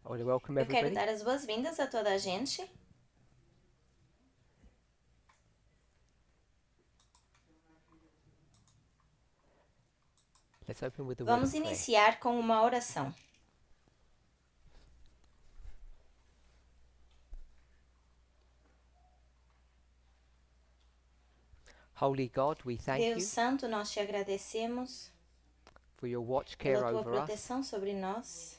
I want to welcome Eu quero everybody. dar as boas-vindas a toda a gente. Let's open with the word Vamos of prayer. iniciar com uma oração. Holy God, we thank Deus you Santo, nós te agradecemos for your watch pela care tua over us. proteção sobre nós.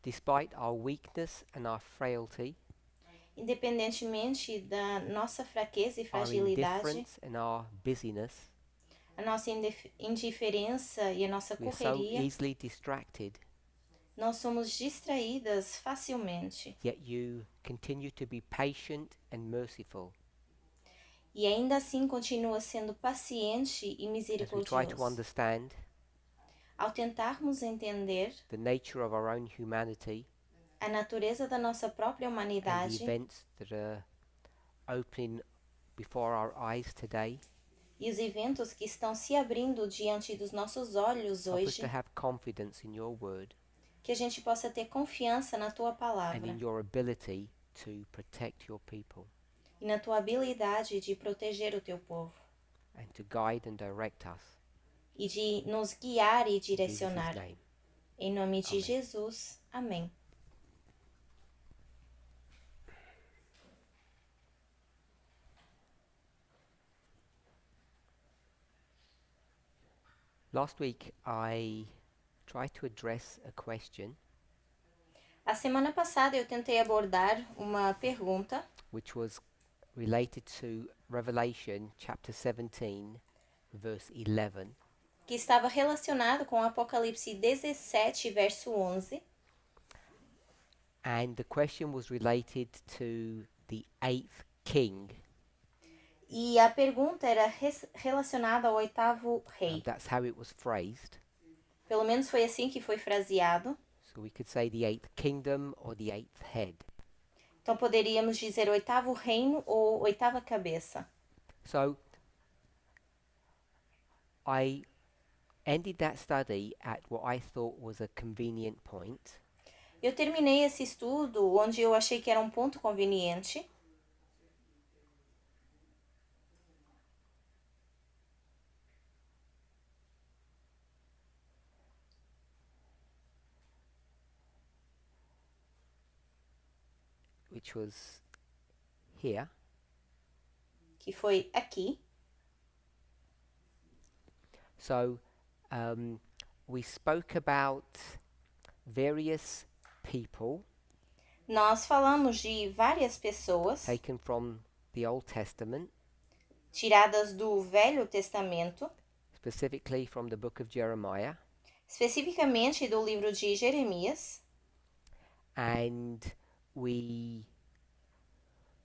Despite our weakness and our frailty, Independentemente da nossa fraqueza e our fragilidade, indifference and our busyness, a nossa indiferença e a nossa we are so correria, easily distracted, nós somos distraídas facilmente. yet you continue to be patient and merciful E ainda assim continua sendo paciente e as we try to misericordioso. understand Ao tentarmos entender the nature of our own humanity a natureza da nossa própria and the humanidade events that are opening before our eyes today, e os eventos que estão se abrindo diante dos nossos olhos help us to hoje, have confidence in your word que a gente possa ter confiança na tua and palavra in your ability to protect your people e na tua habilidade de proteger o teu povo and to guide and direct us. e de nos guiar e In Jesus' direcionar. name. Em nome de Amém. Jesus. Amém. Last week I tried to address a question A semana passada eu tentei abordar uma pergunta which was related to Revelation chapter 17 verse 11, que estava relacionado com Apocalipse 17, verso 11. and the question was related to the eighth king. E a pergunta era relacionada ao oitavo rei. That's how it was phrased. Pelo menos foi assim que foi fraseado. So we could say the eighth kingdom or the eighth head. Então poderíamos dizer oitavo reino ou oitava cabeça. So I ended that study at what I thought was a convenient point. Eu terminei esse estudo onde eu achei que era um ponto conveniente. Which was here. Que foi aqui. So we spoke about various people Nós falamos de várias pessoas taken from the Old Testament, tiradas do Velho Testamento, specifically from the book of Jeremiah, especificamente do livro de Jeremias, and we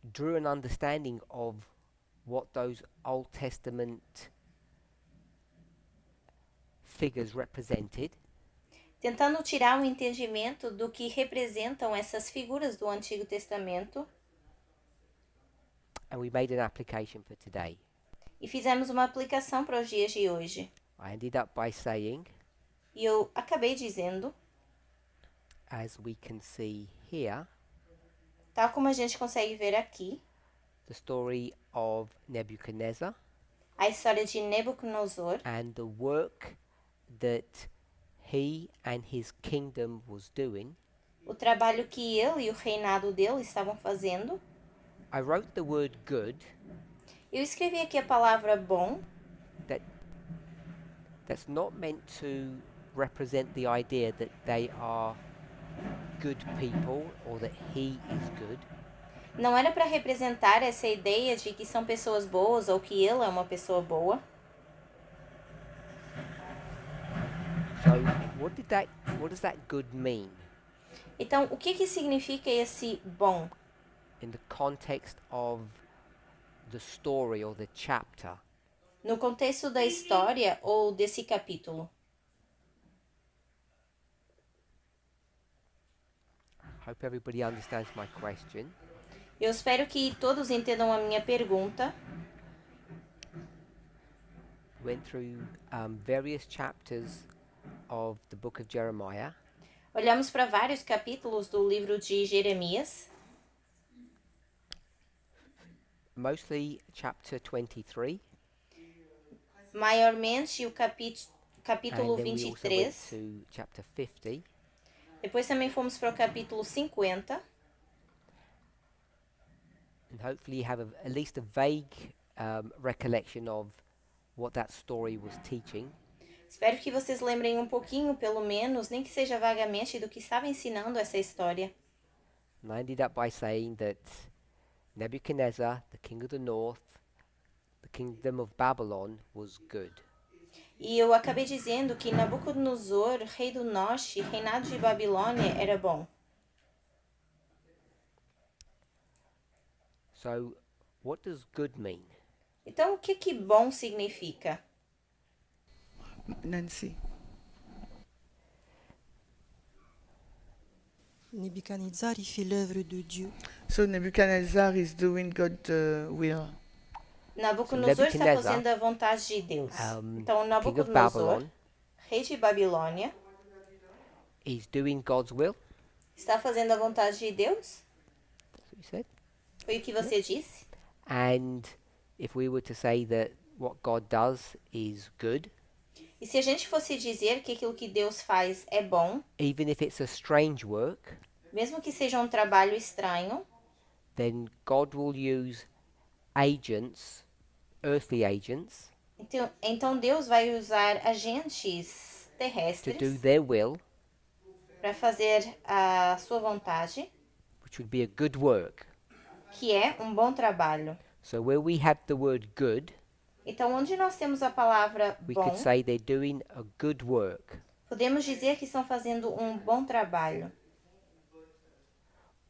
drew an understanding of what those Old Testament figures represented, tentando tirar um entendimento do que representam essas figuras do Antigo Testamento, and we made an application for today. e fizemos uma aplicação para os dias de hoje. I ended up by saying, E eu acabei dizendo, as we can see here, tal como a gente consegue ver aqui, the story of Nebuchadnezzar a história de Nabucodonosor and the work that he and his kingdom was doing. o trabalho que ele e o reinado dele estavam fazendo. I wrote the word good. Eu escrevi aqui a palavra bom, That's not meant to represent the idea that they are good people or that he is good. não era para representar essa ideia de que são pessoas boas ou que ele é uma pessoa boa. So what does that good mean Então, o que significa esse bom in the context of the story or the chapter. No contexto da história ou desse capítulo. Hope everybody understands my question. Eu espero que todos entendam a minha pergunta. Went through various chapters of the book of Jeremiah. Olhamos para vários capítulos do livro de Jeremias, Mostly chapter 23. maiormente o capítulo And then we also went 23. to chapter 50. Depois também fomos para o capítulo 50. And hopefully you have at least a vague recollection of what that story was teaching. Espero que vocês lembrem um pouquinho, pelo menos, nem que seja vagamente, do que estava ensinando essa história. And I ended up by saying that Nebuchadnezzar, the king of the north, the kingdom of Babylon, was good. E eu acabei dizendo que Nabucodonosor, rei do norte, reinado de Babilônia, era bom. So, what does good mean? Então, o que bom significa? Nancy. Nebuchadnezzar, il fait l'œuvre de Dieu. So Nebuchadnezzar is doing God's will. Nabucodonosor está Nebuchadnezzar, fazendo a vontade de Deus. Então, king of Nabucodonosor, Babylon, rei de Babilônia, is doing God's will. está fazendo a vontade de Deus? That's what you said. Foi o que você disse? And if we were to say that what God does is good, E se a gente fosse dizer que aquilo que Deus faz é bom, even if it's a strange work, mesmo que seja um trabalho estranho, then God will use agents, earthly agents, então Deus vai usar agentes to do terrestres their will, para fazer a sua vontade, which would be a good work. que é um bom trabalho. So where we have the word good, Então, onde nós temos a palavra we bom, could say they're doing a good work, podemos dizer que estão fazendo um bom trabalho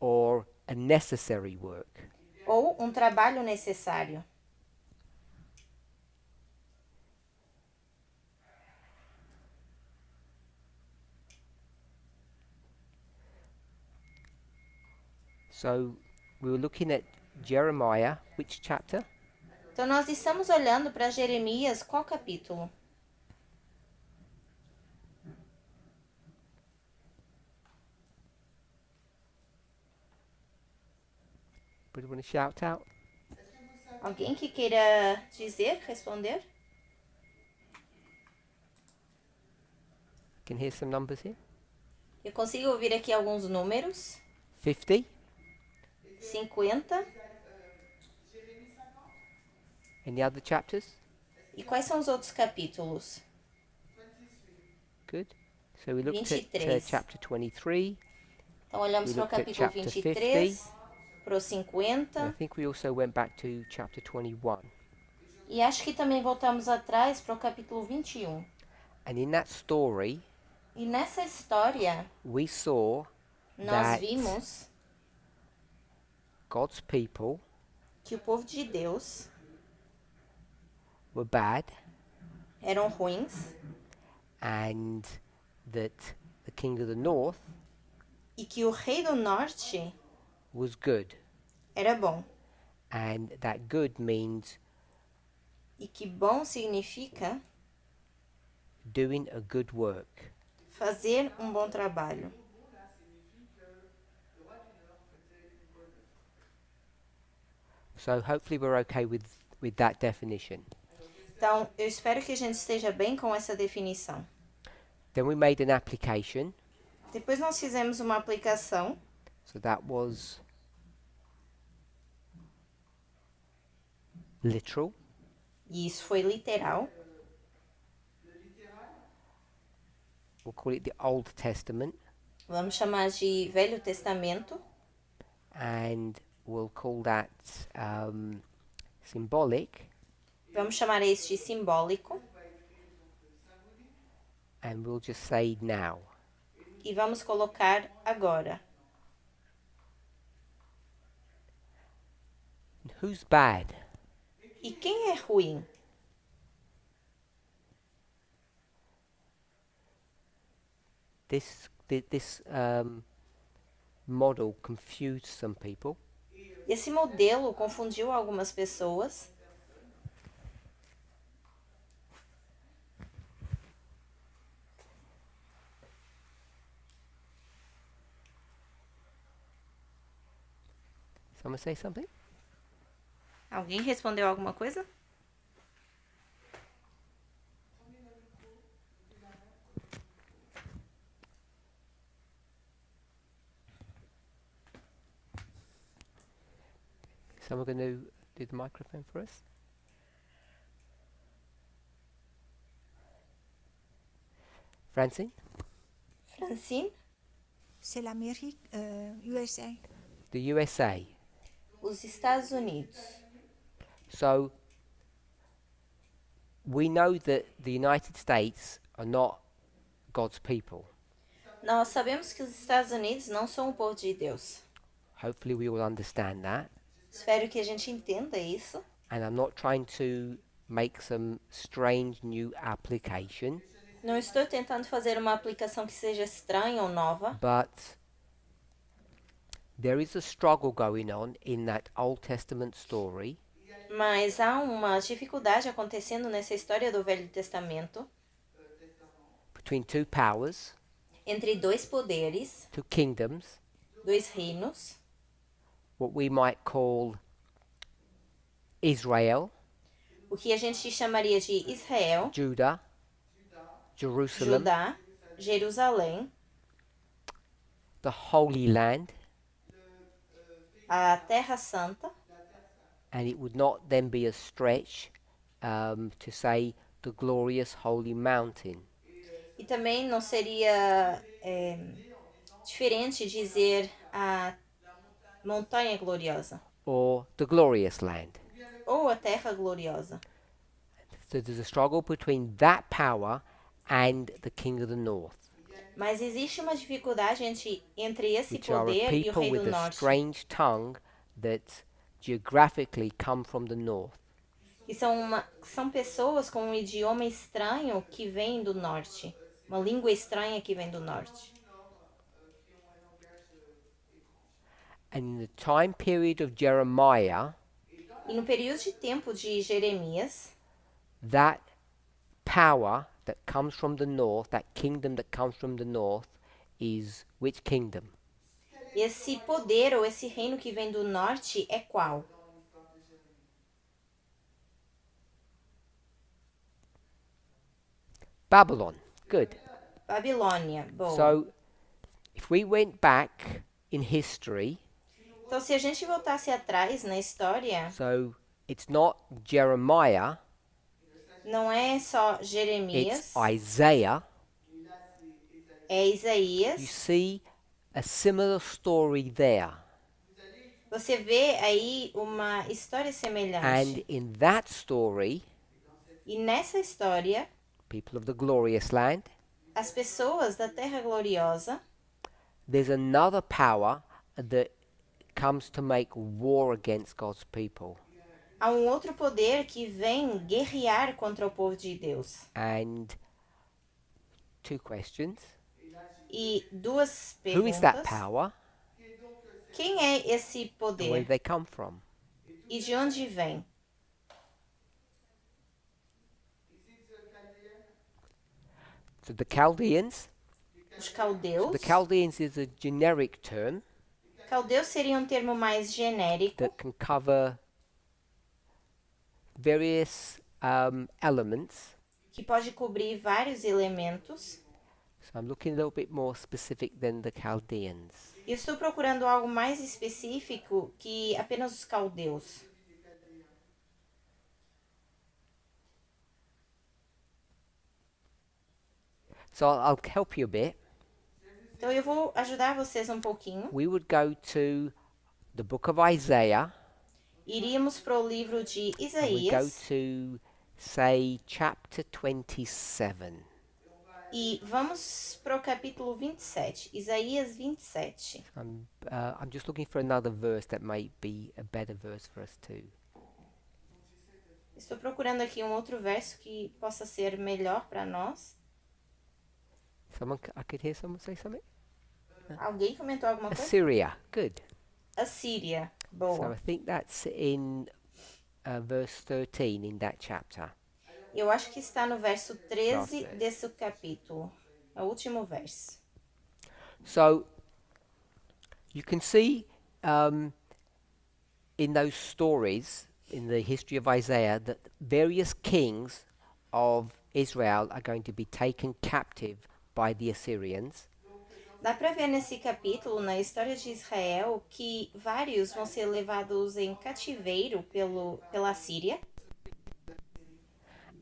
or a necessary work. ou um trabalho necessário. So we were looking at Jeremiah, which chapter? Então, nós estamos olhando para Jeremias, qual capítulo? But you want to shout out? Alguém que queira dizer, responder? Can hear some numbers here. Eu consigo ouvir aqui alguns números. 50. 50. Any other chapters? E quais são os outros capítulos? Good. So we looked at 23. chapter 23. Então, olhamos We para o looked at capítulo chapter 23, para o And I 50. think we also went back to chapter 21. E acho que também voltamos atrás para o capítulo 21. And in that story, E nessa história, we saw nós that vimos God's people que o povo de Deus were bad eram ruins and that the king of the north e que o rei do norte was good. era bom. And that good means E que bom significa doing a good work. fazer um bom trabalho. So hopefully we're okay with that definition. Então, eu espero que a gente esteja bem com essa definição. Then we made an application. Depois nós fizemos uma aplicação. So that was literal. E isso foi literal. We'll call it the Old Testament. Vamos chamar de Velho Testamento. And we'll call that symbolic. Vamos chamar este simbólico. And we'll just say now. E vamos colocar agora. Who's bad? ruim. This model confused some people. Esse modelo confundiu algumas pessoas. Someone say something? Alguém respondeu alguma coisa? Someone going to do the microphone for us? Francine? Francine? C'est l'Amérique, USA. The USA. Os Estados Unidos. So we know that the United States are not God's people. Nós sabemos que os Estados Unidos não são o povo de Deus. Hopefully we will understand that. Espero que a gente entenda isso. And I'm not trying to make some strange new application, Não estou tentando fazer uma aplicação que seja estranha ou nova, but there is a struggle going on in that Old Testament story mas há uma dificuldade acontecendo nessa história do Velho Testamento between two powers, entre dois poderes, two kingdoms, dois reinos, what we might call Israel, o que a gente chamaria de Israel, Judah, Jerusalem, Judá, Jerusalém, the Holy Land, a Terra Santa, and it would not then be a stretch to say the glorious holy mountain. e também não seria diferente dizer a Montanha Gloriosa Or the glorious land. ou a Terra Gloriosa. So there's a struggle between that power and the king of the north, Mas existe uma dificuldade entre esse which are a poder e o people Rei with do a Norte, strange tongue that geographically come from the north. que são pessoas com um idioma estranho que vem do norte, uma língua estranha que vem do norte. And in the time period of Jeremiah, E no período de tempo de Jeremias, that power that comes from the north, that kingdom that comes from the north, is which kingdom? esse poder ou esse reino que vem do norte é qual? Babylon. Good. Babilônia. Boa. So, if we went back in history, Então, se a gente voltasse atrás na história, so it's not Jeremiah, não é só it's Jeremias, Isaiah. é You Isaías. see a similar story there. Você vê aí uma história And semelhante. in that story, E nessa história, people of the glorious land, as pessoas da Terra Gloriosa, there's another power that comes to make war against God's people. há um outro poder que vem guerrear contra o povo de Deus. And two questions. E duas Who is that perguntas. power Quem é esse and where poder do they come from? e de onde vem? So the Chaldeans, Os so caldeus. the Chaldeans is a generic term Caldeus seria um termo mais genérico that can cover various elements. que pode cobrir vários elementos. So I'm looking a little bit more specific than the Chaldeans. E estou procurando algo mais específico que apenas os caldeus. So I'll help you a bit. Então eu vou ajudar vocês um pouquinho. We would go to the book of Isaiah, Iríamos para o livro de and we go Isaías to, say, chapter 27. e vamos para o capítulo 27, Isaías 27. I'm just looking for another verse that might be a better verse for us too. Estou procurando aqui um outro verso que possa ser melhor para nós. I could hear someone say something. Alguém comentou alguma coisa? Assyria. Good. Assíria. So Boa. I think that's in verse 13 in that chapter. Eu acho que está no verso 13 Last verse. desse capítulo. É o último verso. So you can see in those stories in the history of Isaiah that various kings of Israel are going to be taken captive by the Assyrians. Dá para ver nesse capítulo, na história de Israel, que vários vão ser levados em cativeiro pela Síria.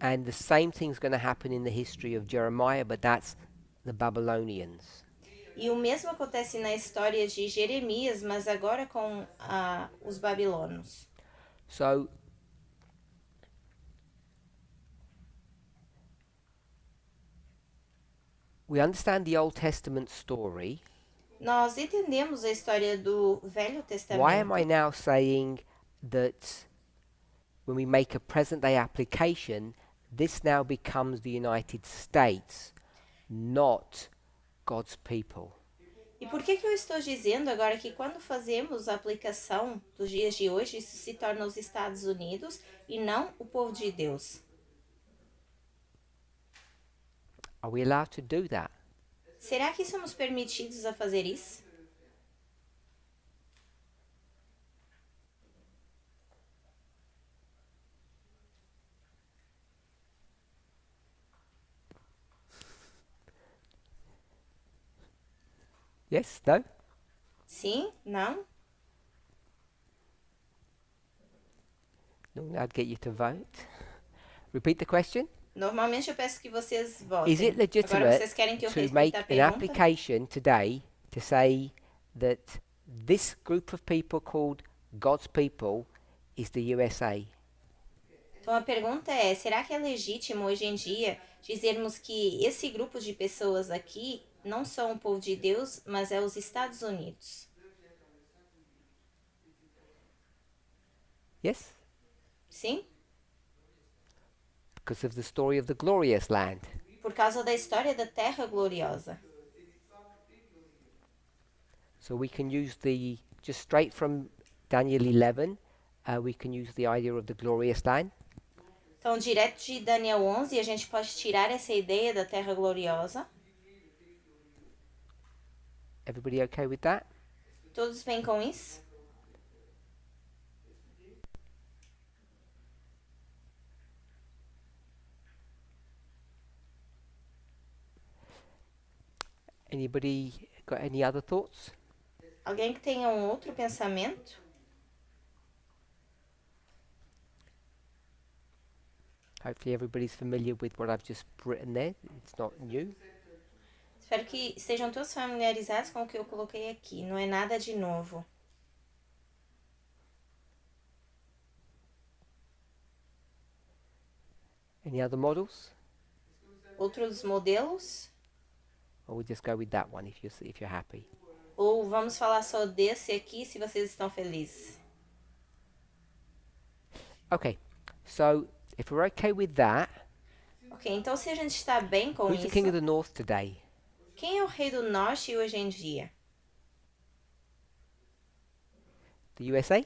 And the same thing's going to happen in the history of Jeremiah, but that's the Babylonians. E o mesmo acontece na história de Jeremias, mas agora com os babilônios. So we understand the Old Testament story. Nós entendemos a história do Velho Testamento. Why am I now saying that when we make a present day application, this now becomes the United States, not God's people? E por que eu estou dizendo agora que quando fazemos a aplicação dos dias de hoje, isso se torna os Estados Unidos e não o povo de Deus? Are we allowed to do that? Será que somos permitidos a fazer isso? Yes? No? Sim? Não? No, I'd get you to vote. Repeat the question. Normalmente eu peço que vocês votem. Is it Agora legitimate vocês querem que eu to repita make a an pergunta? application today to say that this group of people called God's people is the USA? Então a pergunta é, será que é legítimo hoje em dia dizermos que esse grupo de pessoas aqui não são o povo de Deus, mas é os Estados Unidos? Yes? Sim? Because of the story of the glorious land. Por causa da história da Terra Gloriosa. So we can use just straight from Daniel 11, we can use the idea of the glorious land. Então, direto de Daniel 11, a gente pode tirar essa ideia da Terra Gloriosa. Everybody okay with that? Todos bem com isso? Anybody got any other thoughts? Alguém que tenha um outro pensamento? Hopefully everybody's familiar with what I've just written there. It's not new. Espero que estejam todos familiarizados com o que eu coloquei aqui. Não é nada de novo. Any other models? Outros modelos? Or we'll just go with that one if you're happy. Ou vamos falar só desse aqui, se vocês estão felizes? Okay, so if we're okay with that, Ok, então se a gente está bem com who's the king of isso, the north today? quem é o rei do norte hoje em dia? The USA?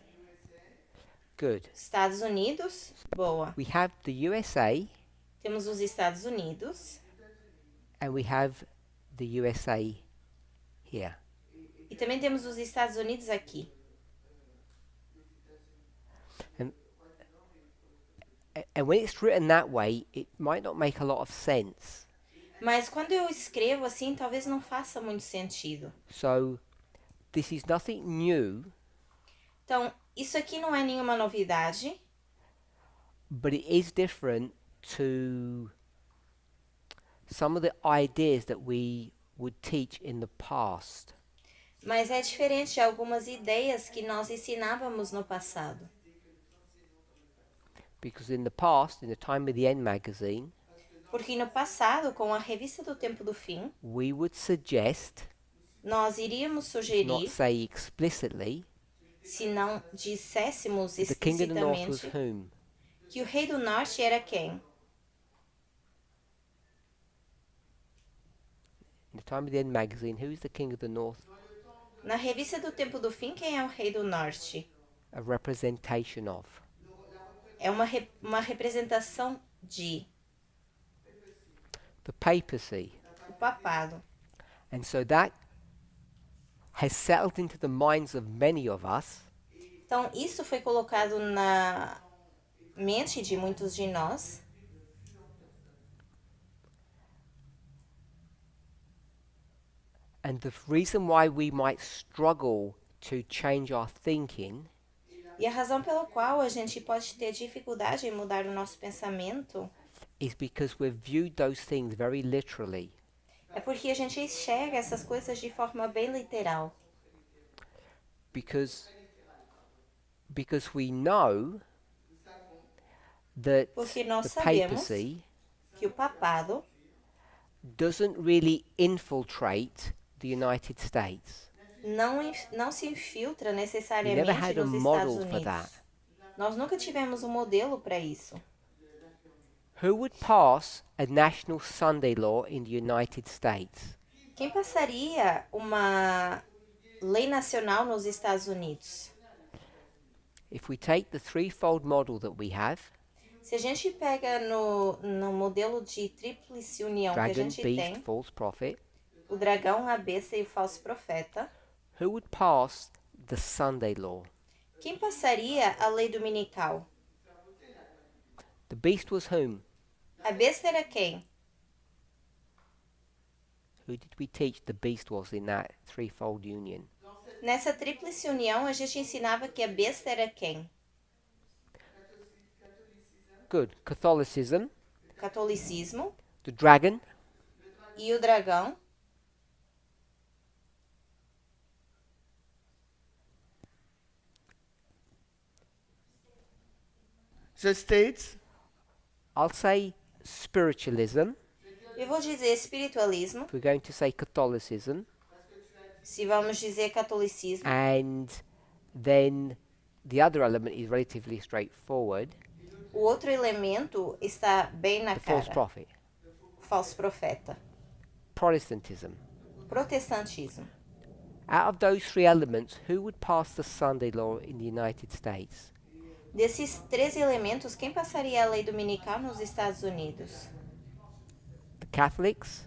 Good. Estados Unidos? Boa. We have the USA Temos os Estados Unidos and we have the USA here. e também temos os Estados Unidos aqui. And when it's written that way, it might not make a lot of sense. Mas quando eu escrevo assim, talvez não faça muito sentido. So this is nothing new, Então, isso aqui não é nenhuma novidade, but it is different to some of the ideas that we would teach in the past. mas é diferente de algumas ideias que nós ensinávamos no passado. Because in the past, in the Time of the End magazine, Porque no passado, com a revista do Tempo do Fim, we would suggest, nós iríamos not sugerir, say explicitly, se não disséssemos the king of the north was explicitamente, whom? que o rei do norte era quem? In the Time of the End magazine, who is the king of the north? Na revista do Tempo do Fim, quem é o rei do norte? A representation of. É uma representação de The papacy. o papado. And so that has settled into the minds of many of us Então, isso foi colocado na mente de muitos de nós. and the reason why we might struggle to change our thinking E a razão pela qual a gente pode ter dificuldade em mudar o nosso pensamento is because we've viewed those things very literally. é porque a gente enxerga essas coisas de forma bem literal. Because we know that Porque nós the sabemos papacy que o papado doesn't really infiltrate the United States. não se infiltra We never necessariamente had a nos Estados model for Unidos. that. Nós nunca tivemos um modelo para isso. Who would pass a national Sunday law in the United States? Quem passaria uma lei nacional nos Estados Unidos? If we take the threefold model that we have, Se a gente pega no modelo de tríplice união que a dragon, gente beast, tem, false prophet, o dragão, a besta e o falso profeta, who would pass the Sunday law? quem passaria a lei dominical? The beast was whom? A besta era quem? Who did we teach the beast was in that threefold union? Nessa tríplice união, a gente ensinava que a besta era quem? Good. Catholicism, O catolicismo the dragon, e o dragão. The states, I'll say spiritualism, Eu vou dizer espiritualismo, if we're going to say Catholicism, se vamos dizer catolicismo, and then the other element is relatively straightforward, o outro elemento está bem na the false cara, prophet. o falso profeta. Protestantism. Protestantismo. Out of those three elements, who would pass the Sunday law in the United States? Desses três elementos, quem passaria a lei dominical nos Estados Unidos? The Catholics.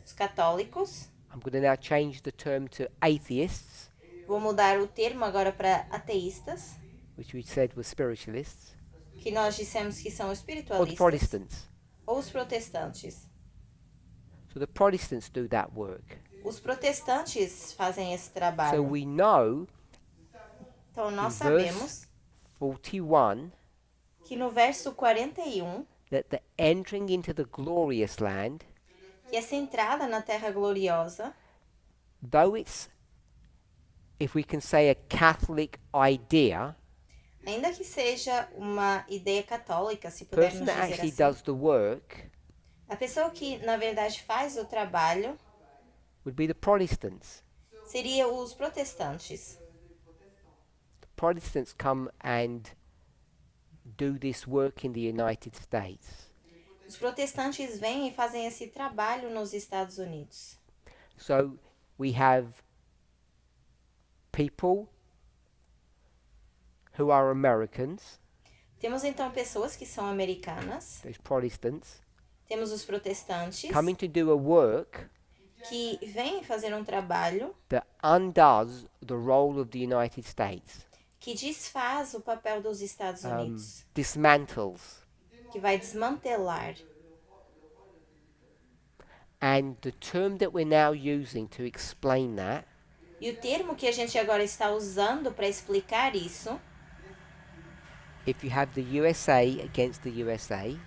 Os católicos. I'm going to now change the term to atheists, Vou mudar o termo agora para ateístas, which we said was spiritualists, que nós dissemos que são or the espiritualistas, Protestants. ou os protestantes. So the Protestants do that work. Os protestantes fazem esse So trabalho. we know Então nós in verse sabemos 41 que no verso 41, that the entering into the glorious land, que essa entrada na terra gloriosa, though it's, if we can say, a Catholic idea, ainda que seja uma ideia católica, se the pudermos person that dizer actually assim, does the work a pessoa que na verdade faz o trabalho would be the Protestants. seria os protestantes. The Protestants come and do this work in the United States. Os protestantes vêm e fazem esse trabalho nos Estados Unidos. So we have people who are Americans, Temos então pessoas que são americanas, those Protestants, temos os protestantes coming to do a work que vêm fazer um trabalho that undoes the role of the United States, que desfaz o papel dos Estados Unidos, dismantles. que vai desmantelar. And the term that we're now using to explain that E o termo que a gente agora está usando para explicar isso, if you have the USA against the USA,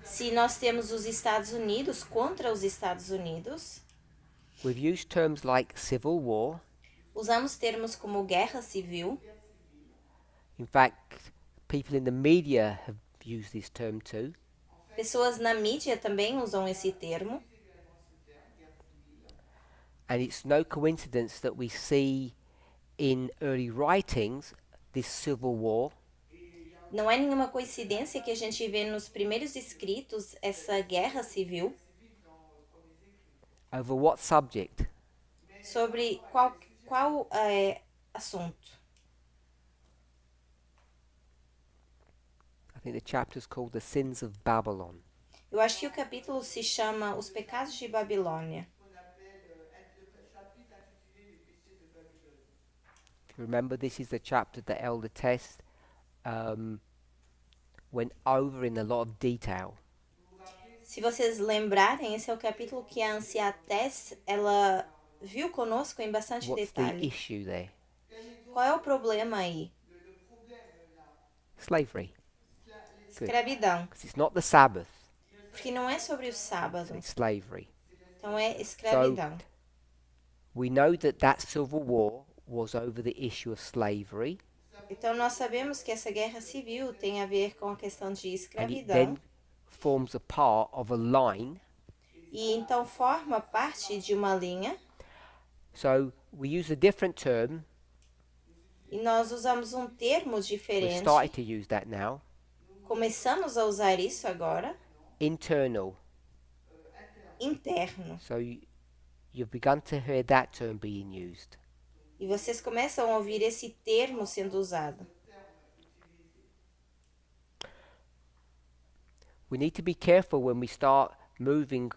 se nós temos os Estados Unidos contra os Estados Unidos, we've used terms like civil war. usamos termos como guerra civil. In fact, people in the media have used this term too. Pessoas na mídia também usam esse termo. And it's no coincidence that we see in early writings this civil war Não é nenhuma coincidência que a gente vê nos primeiros escritos essa guerra civil. Over what subject? Sobre qual assunto? I think the chapter's called The Sins of Babylon. Eu acho que o capítulo se chama Os Pecados de Babilônia. If you remember, this is the chapter that Elder Tess went over in a lot of detail. Se vocês lembrarem, esse é o capítulo que a anciã Tess, ela viu conosco em bastante What's the detalhe. issue there? Qual é o problema aí? Slavery. Escravidão. Because it's not the Sabbath, Porque não é sobre o sábado, it's slavery. então é escravidão. We know that that civil war was over the issue of slavery, Então nós sabemos que essa guerra civil tem a ver com a questão de and it escravidão. then forms a part of a line. E então forma parte de uma linha. So we use a different term. E nós usamos um termo We've diferente. started to use that now. Começamos a usar isso agora. Internal. Interno. So you've begun to hear that term being used. E vocês começam a ouvir esse termo sendo usado. We need to be careful when we start moving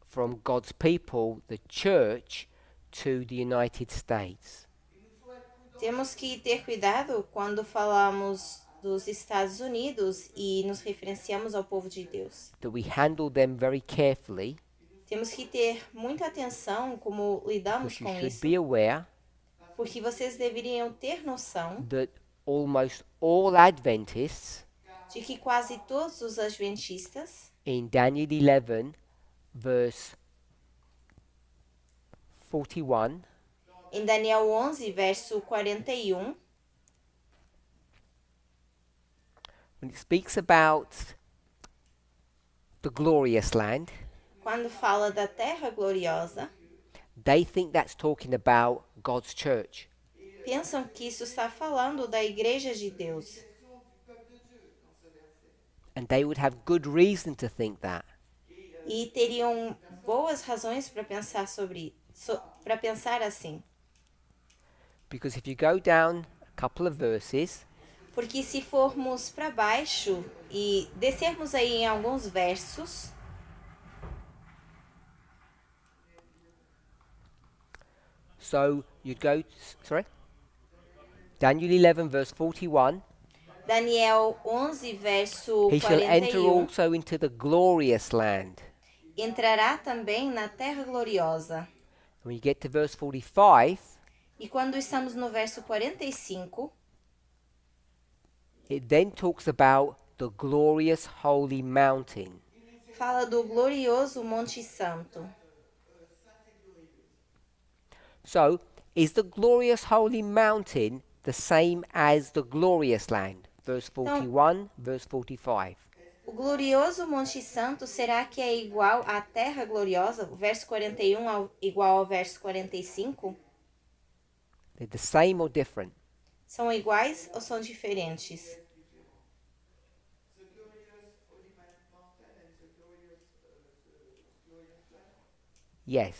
from God's people, the church, to the United States. Temos que ter cuidado quando falamos dos Estados Unidos e nos referenciamos ao povo de Deus. That we handle them very carefully, Temos que ter muita atenção como lidamos because you com should isso, be aware porque vocês deveriam ter noção that almost all Adventists de que quase todos os adventistas, in Daniel 11, verse 41, em Daniel 11, verso 41, when it speaks about the glorious land, quando fala da terra gloriosa, they think that's talking about God's church. pensam que isso está falando da igreja de Deus. And they would have good reason to think that. E teriam boas razões para pensar para pensar assim. Because if you go down a couple of verses, Porque se formos para baixo e descermos aí em alguns versos, so you'd go, Daniel 11, verse 41. Daniel 11, verso He shall enter 41, also into the glorious land. entrará também na terra gloriosa. When you get to verse 45, E quando estamos no verso 45, it then talks about the glorious holy mountain. fala do glorioso Monte Santo. So, is the glorious holy mountain the same as the glorious land? Verse 41, verse 45. O glorioso Monte Santo será que é igual à terra gloriosa? O verso 41 igual ao verso 45? They're the same or different? São iguais ou são diferentes? Yes.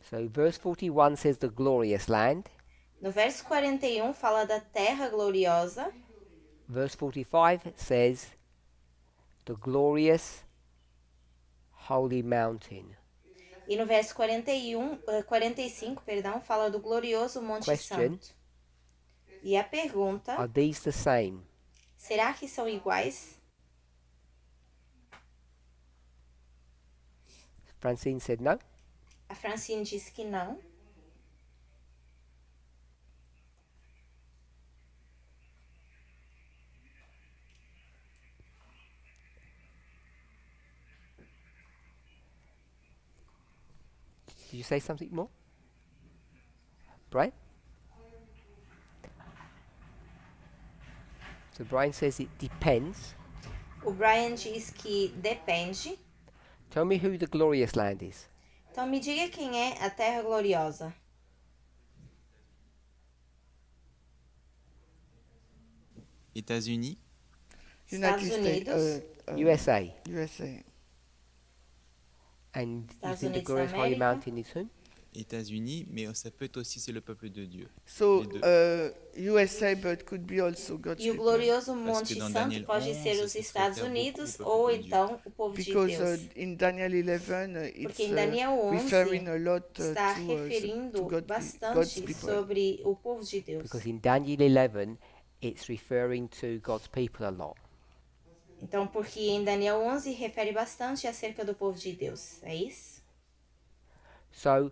So verse 41 says the glorious land. No verso 41 fala da terra gloriosa. Verse 45 says the glorious holy mountain. E no verso 45, fala do glorioso Monte Question. Santo. E a pergunta, Are these the same? será que são iguais? Francine said no. A Francine disse que não. Did you say something more? Brian? So Brian says it depends. O Brian diz que depende. Tell me who the glorious land is. Então me diga quem é a terra gloriosa. États-Unis, United Estados States, Unidos. USA. USA. And you Estados think the Unidos da glorious holy América. mountain is whom? États-Unis, mais ça peut être aussi c'est le peuple de Dieu. So Les deux. USA, but could be also God's E o people. glorioso Parce Monte que dans Santo Daniel pode 11, ser os ça se Estados réfère Unidos beaucoup au ou peuple de Dieu. então o povo de Because Deus. in Daniel 11, it's Porque em Daniel 11 referring a lot está to referindo God's bastante people. sobre o povo de Deus. Because in Daniel 11, it's referring to God's people a lot. Então, porque em Daniel 11 refere bastante acerca do povo de Deus. É isso? So,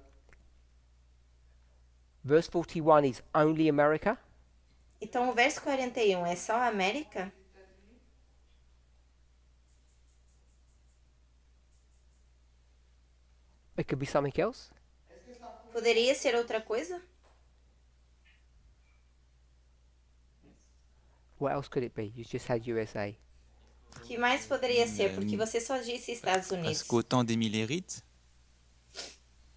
verse 41 is only America? Então, o verso 41 é só a América? It could be something else? Poderia ser outra coisa? What else could it be? You just had USA. O que mais poderia ser? Porque você só disse Estados Parce Unidos. qu'au temps des Millérites,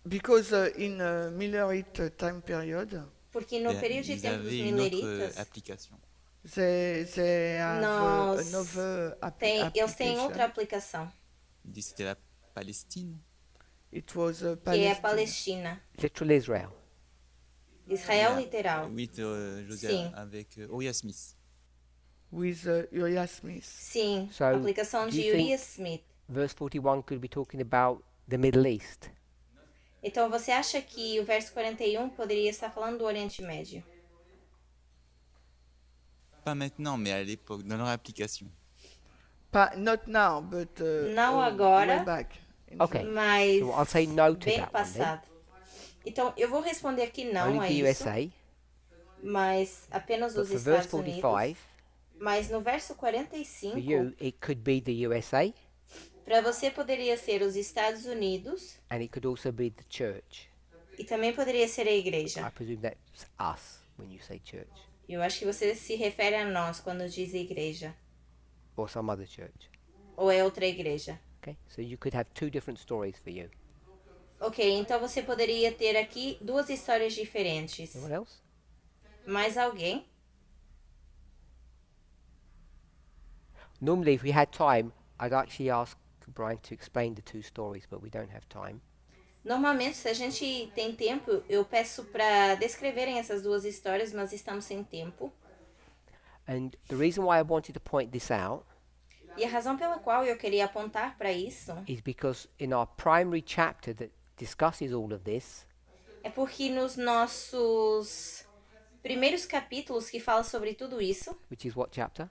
Because in Millerite time period, Porque no período de ils tempo dos avaient une autre mileritas, application. they have Nós another eles têm outra application. aplicação, Ils disent que c'était la Palestine. It was que é a Palestine. Palestina. Literal Israel. Israel literal. Oui, José, Sim. avec Uriah Smith. With Uriah Smith. Sim, So, a aplicação do de you think- Uriah Smith. Verse 41 could be talking about the Middle East. Então, você acha que o verso 41 poderia estar falando do Oriente Médio? Pas maintenant, mais à l'époque, dans leur application. Not now, but Não agora. way back. in Okay. fact. Mas So I'll say no to bem that one then. passado. Então, eu vou responder aqui não a Only the isso, USA. mas apenas But os for verse Estados Unidos. 45, Mas no verso for 45, you, it could be the USA para você poderia ser os Estados Unidos and it could also be the church. e também poderia ser a I igreja. presume that's us when you say church Eu acho que você se refere a nós quando diz igreja. or some other church. Ou é outra igreja. Okay, so you could have two different stories for you. Ok, então você poderia ter aqui duas histórias diferentes. Anyone else? Mais alguém? Normally, if we had time, I'd actually ask Brian to explain the two stories, but we don't have time. Normalmente, se a gente tem tempo, eu peço para descreverem essas duas histórias, mas estamos sem tempo. And the reason why I wanted to point this out E a razão pela qual eu queria apontar para isso is because in our primary chapter that discusses all of this, é porque nos nossos primeiros capítulos que falam sobre tudo isso, which is what chapter?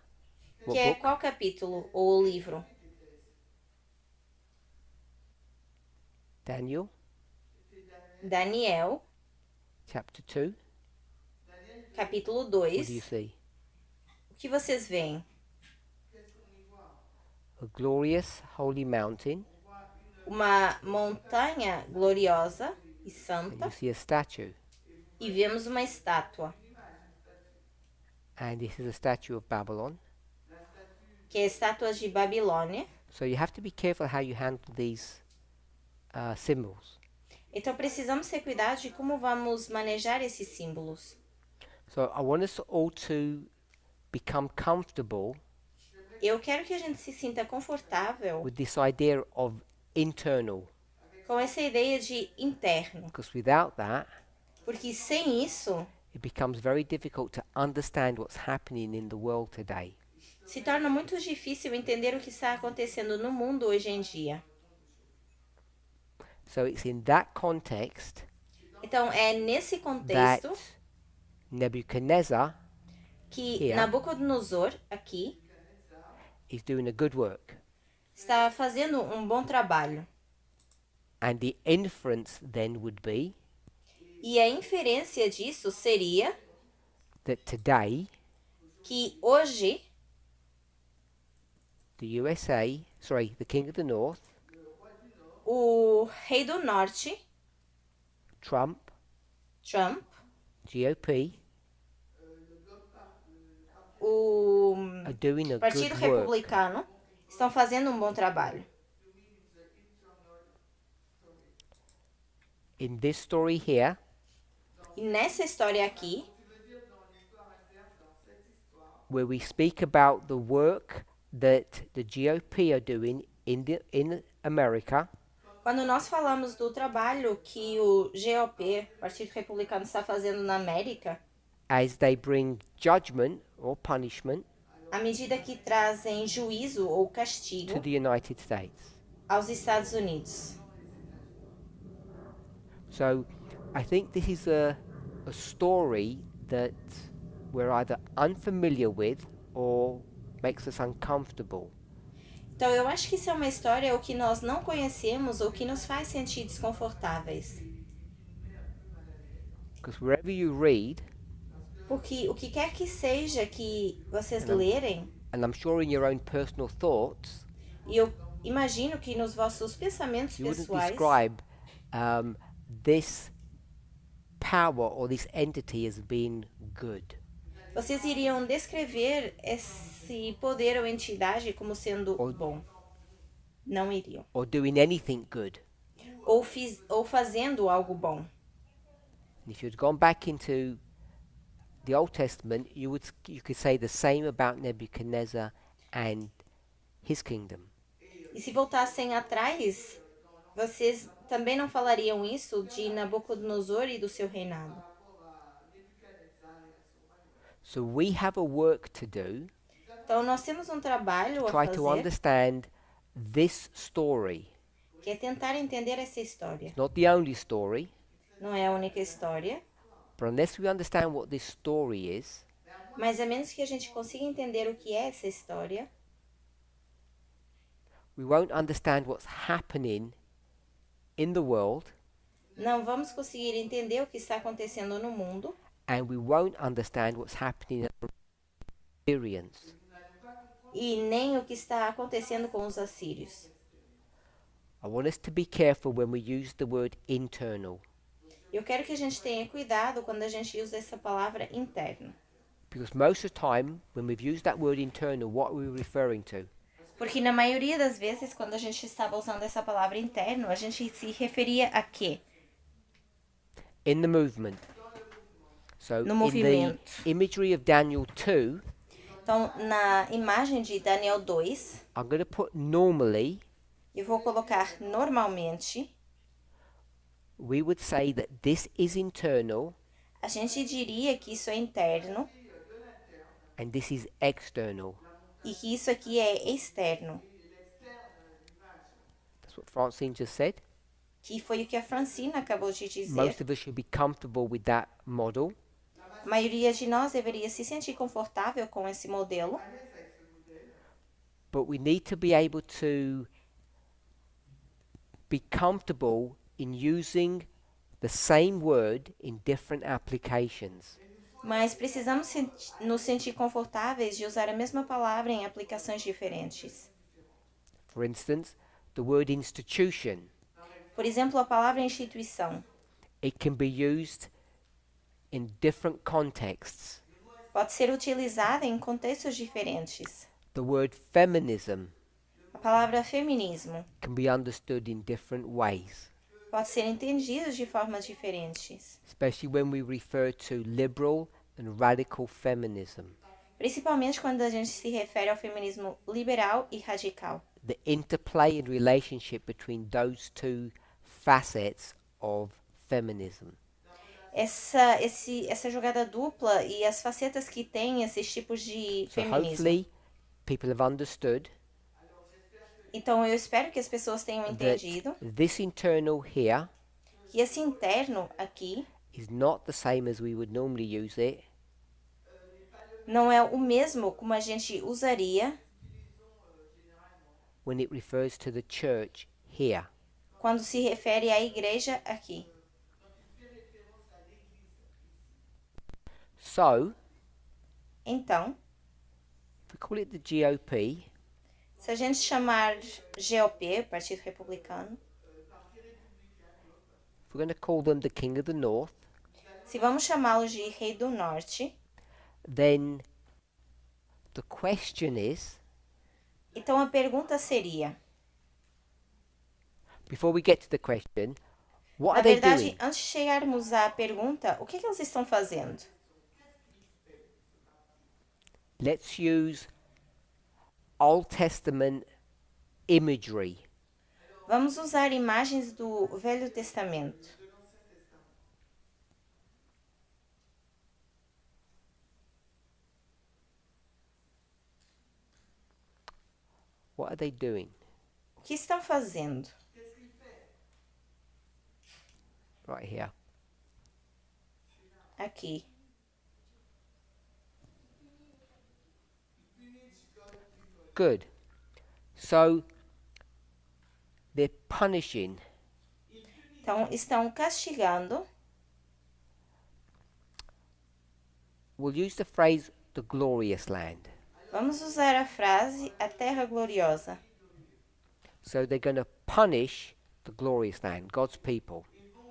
que What é book? qual capítulo ou livro? Daniel, Daniel, chapter 2. capítulo What do you 2. see? O que vocês veem? A glorious holy mountain, Uma montanha gloriosa e and santa you see a statue. e vemos uma estátua, And this is a statue of Babylon. que é a estátua de Babilônia. So you have to be careful how you handle these symbols. Então precisamos ter cuidado de como vamos manejar esses símbolos. So I want us all to become comfortable Eu quero que a gente se sinta confortável with this idea of internal, com essa ideia de interno, because without that, porque sem isso it becomes very difficult to understand what's happening in the world today. se torna muito difícil entender o que está acontecendo no mundo hoje em dia. So it's in that context Então é nesse that contexto Nebuchadnezzar que Here. Nabucodonosor aqui is doing a good work. está fazendo um bom trabalho. And the inference then would be E a inferência disso seria that today que hoje the USA, sorry, the King of the North, o rei do norte, Trump, Trump, GOP, o are doing a Partido good work. Republicano estão fazendo um bom trabalho. In this story here, E nessa história aqui, where we speak about the work that the GOP are doing in America, Quando nós falamos do trabalho que o GOP, Partido Republicano, está fazendo na América, as they bring judgment or punishment à medida que trazem juízo ou to castigo the United States. aos Estados Unidos. So I think this is a story that we're either unfamiliar with or makes us uncomfortable. Então, eu acho que isso é uma história ou que nós não conhecemos ou que nos faz sentir desconfortáveis. Because wherever you read, Porque o que quer que seja que vocês lerem, and I'm sure in your own personal thoughts, e eu imagino que nos vossos pensamentos you wouldn't pessoais, describe this power or this entity as being good. vocês iriam descrever esse poder ou entidade como sendo Ou- bom. Não iriam. Or doing anything good. Ou fazendo algo bom. And if you'd gone back into the Old Testament, you could say the same about Nebuchadnezzar and his kingdom. E se voltassem atrás, vocês também não falariam isso de Nabucodonosor e do seu reinado. So we have a work to do Então nós temos um trabalho a try to fazer, understand this story. que é tentar entender essa história. It's not the only story, Não é a única história, but unless we understand what this story is, mas a menos que a gente consiga entender o que é essa história, we won't understand what's happening in the world, não vamos conseguir entender o que está acontecendo no mundo and we won't understand what's happening in our experience. e nem o que está acontecendo com os assírios. I want us to be careful when we use the word internal, Eu quero que a gente tenha cuidado quando a gente usa essa palavra interno. because most of the time when we've used that word internal, what are we referring to? Porque na maioria das vezes, quando a gente estava usando essa palavra interno, a gente se referia a quê? In the movement. So No in the movimento. imagery of Daniel 2, Então, na imagem de Daniel 2, I'm going to put normally, eu vou colocar normalmente, we would say that this is internal a gente diria que isso é interno and this is external. e que isso aqui é externo, That's what Francine just said. que foi o que a Francina acabou de dizer. Most of us should be comfortable with that model. A maioria de nós deveria se sentir confortável com esse modelo, But we need to be able to be comfortable in using the same word in different applications. mas precisamos nos sentir confortáveis de usar a mesma palavra em aplicações diferentes. For instance, the word institution, Por exemplo, a palavra instituição it can be used in different contexts. pode ser utilizada em contextos diferentes. The word feminism A palavra feminismo can be understood in different ways, pode ser entendido de formas diferentes, especially when we refer to liberal and radical feminism. principalmente quando a gente se refere ao feminismo liberal e radical. The interplay and relationship between those two facets of feminism. Essa jogada dupla e as facetas que tem esses tipos de So feminismo. hopefully people have understood Então eu espero que as pessoas tenham that entendido this internal here que esse interno aqui is not the same as we would normally use it, não é o mesmo como a gente usaria when it refers to the church here. quando se refere à igreja aqui. So, Então, if we call it the GOP, se a gente chamar GOP, Partido Republicano, if we're going to call them the King of the North, se vamos chamá-los de Rei do Norte, then the question is, então a pergunta seria, before we get to the question, what na are they verdade, doing? antes de chegarmos à pergunta, o que eles estão fazendo? let's use Old Testament imagery. Vamos usar imagens do Velho Testamento. What are they doing? O que estão fazendo? Right here. Aqui. Good. So they're punishing. Então, estão castigando. We'll use the phrase the glorious land. Vamos usar a frase a terra gloriosa. So they're going to punish the glorious land, God's people.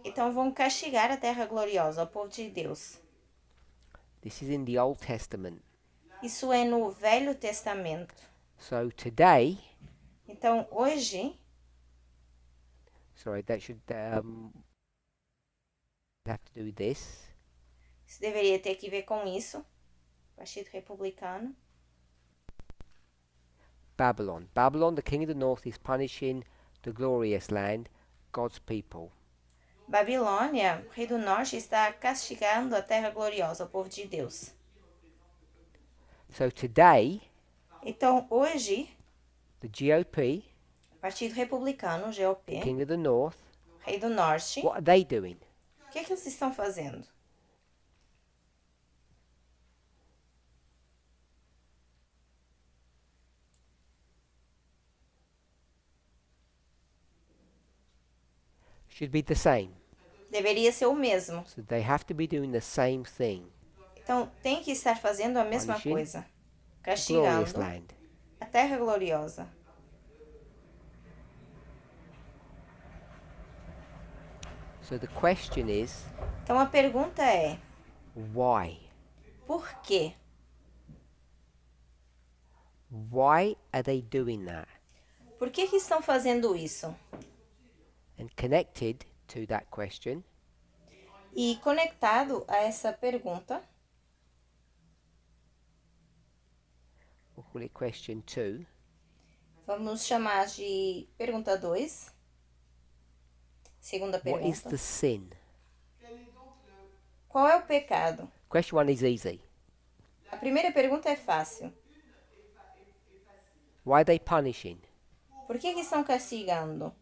Então vão castigar a terra gloriosa, o povo de Deus. This is in the Old Testament. Isso é no Velho Testamento. So today, Então hoje, sorry, that should have to do with this. isso deveria ter que ver com isso. Partido Republicano. Babylon. Babylon, the king of the north, is punishing the glorious land, God's people. Babilônia, o rei do norte, está castigando a terra gloriosa, o povo de Deus. So today, Então hoje, the GOP, Partido Republicano, GOP, king of the north, rei do norte, what are they doing? o que eles estão fazendo? Should be the same. Deveria ser o mesmo. So they have to be doing the same thing. Então tem que estar fazendo a mesma Punishing coisa. Glorious Castigando land. a terra gloriosa. So the question is, Então a pergunta é, why? por quê? Why are they doing that? Por que estão fazendo isso? And connected to that question, E conectado a essa pergunta, we'll call it question 2. vamos chamar de pergunta 2. Segunda What is pergunta. the sin? Qual é o pecado? Question 1 is easy. A primeira pergunta é fácil. Why are they punishing? Por que estão castigando?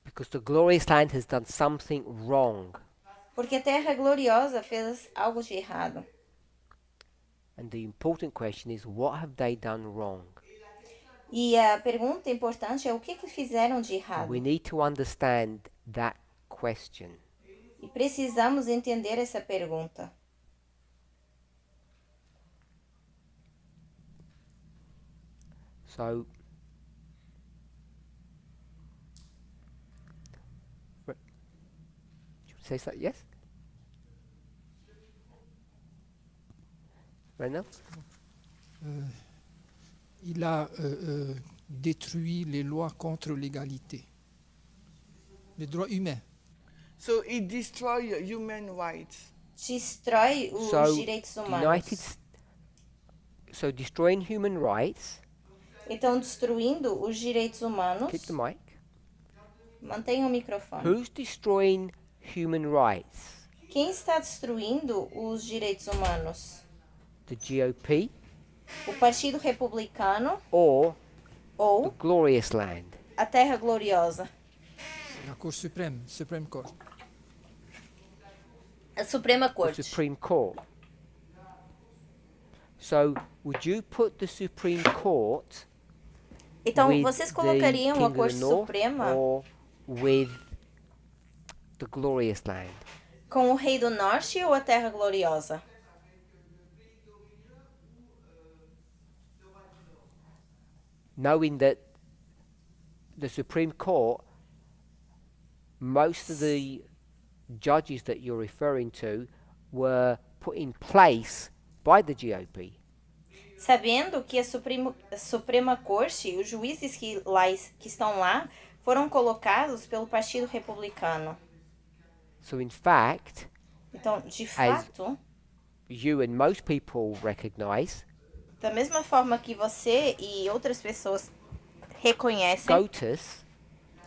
Because the glorious land has done something wrong. Porque a terra gloriosa fez algo de errado. And the important question is, what have they done wrong? E a pergunta importante é o que fizeram de errado? We need to understand that question. E precisamos entender essa pergunta. So, should we say so? Yes? Reynolds? Il a détruit les lois contre l'égalité, les droits humains. So it destroys human rights. Destrói os So, direitos the humanos. so destroying human rights. Então, destruindo os direitos humanos. Keep the mic. Mantenha o microfone. Who's destroying human rights? Quem está destruindo os direitos humanos? The GOP O Partido Republicano or the ou glorious land? a Terra Gloriosa? La Cour suprême, Supreme Court. A Suprema The Corte. Supreme Court. So, would you put the Supreme Court Então, with vocês the colocariam King a of Corte the North Suprema or with the glorious land? com o Rei do Norte ou a Terra Gloriosa? Knowing that the Supreme Court, most of the judges that you're referring to were put in place by the GOP. Sabendo que a Suprema Corte, os juízes que estão lá, foram colocados pelo Partido Republicano. So in fact, Então, de fato, you and most people recognize, Da mesma forma que você e outras pessoas reconhecem, SCOTUS,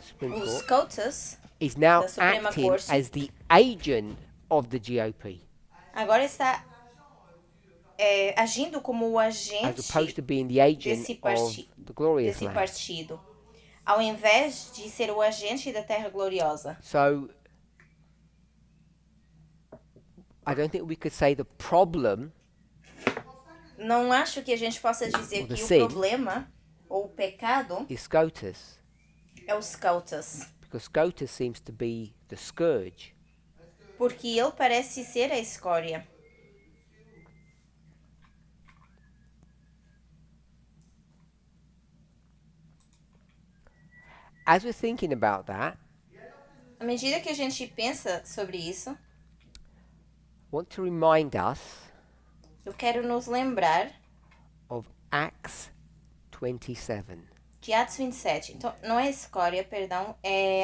Supreme o Court, SCOTUS is now da Suprema acting Corte as the agent of the GOP, agora está agindo como o as opposed agente to being the agent desse, of the glorious desse land. partido, ao invés de ser o agente da Terra Gloriosa. So I don't think we could say the problem Não acho que a gente possa dizer Or the que o sin. problema ou o pecado is SCOTUS, é o SCOTUS, because SCOTUS seems to be the scourge. porque ele parece ser a escória. As we're thinking about that, À medida que a gente pensa sobre isso, I want to remind us eu quero nos lembrar of Acts 27. de Atos 27. Então, não é escória, perdão, é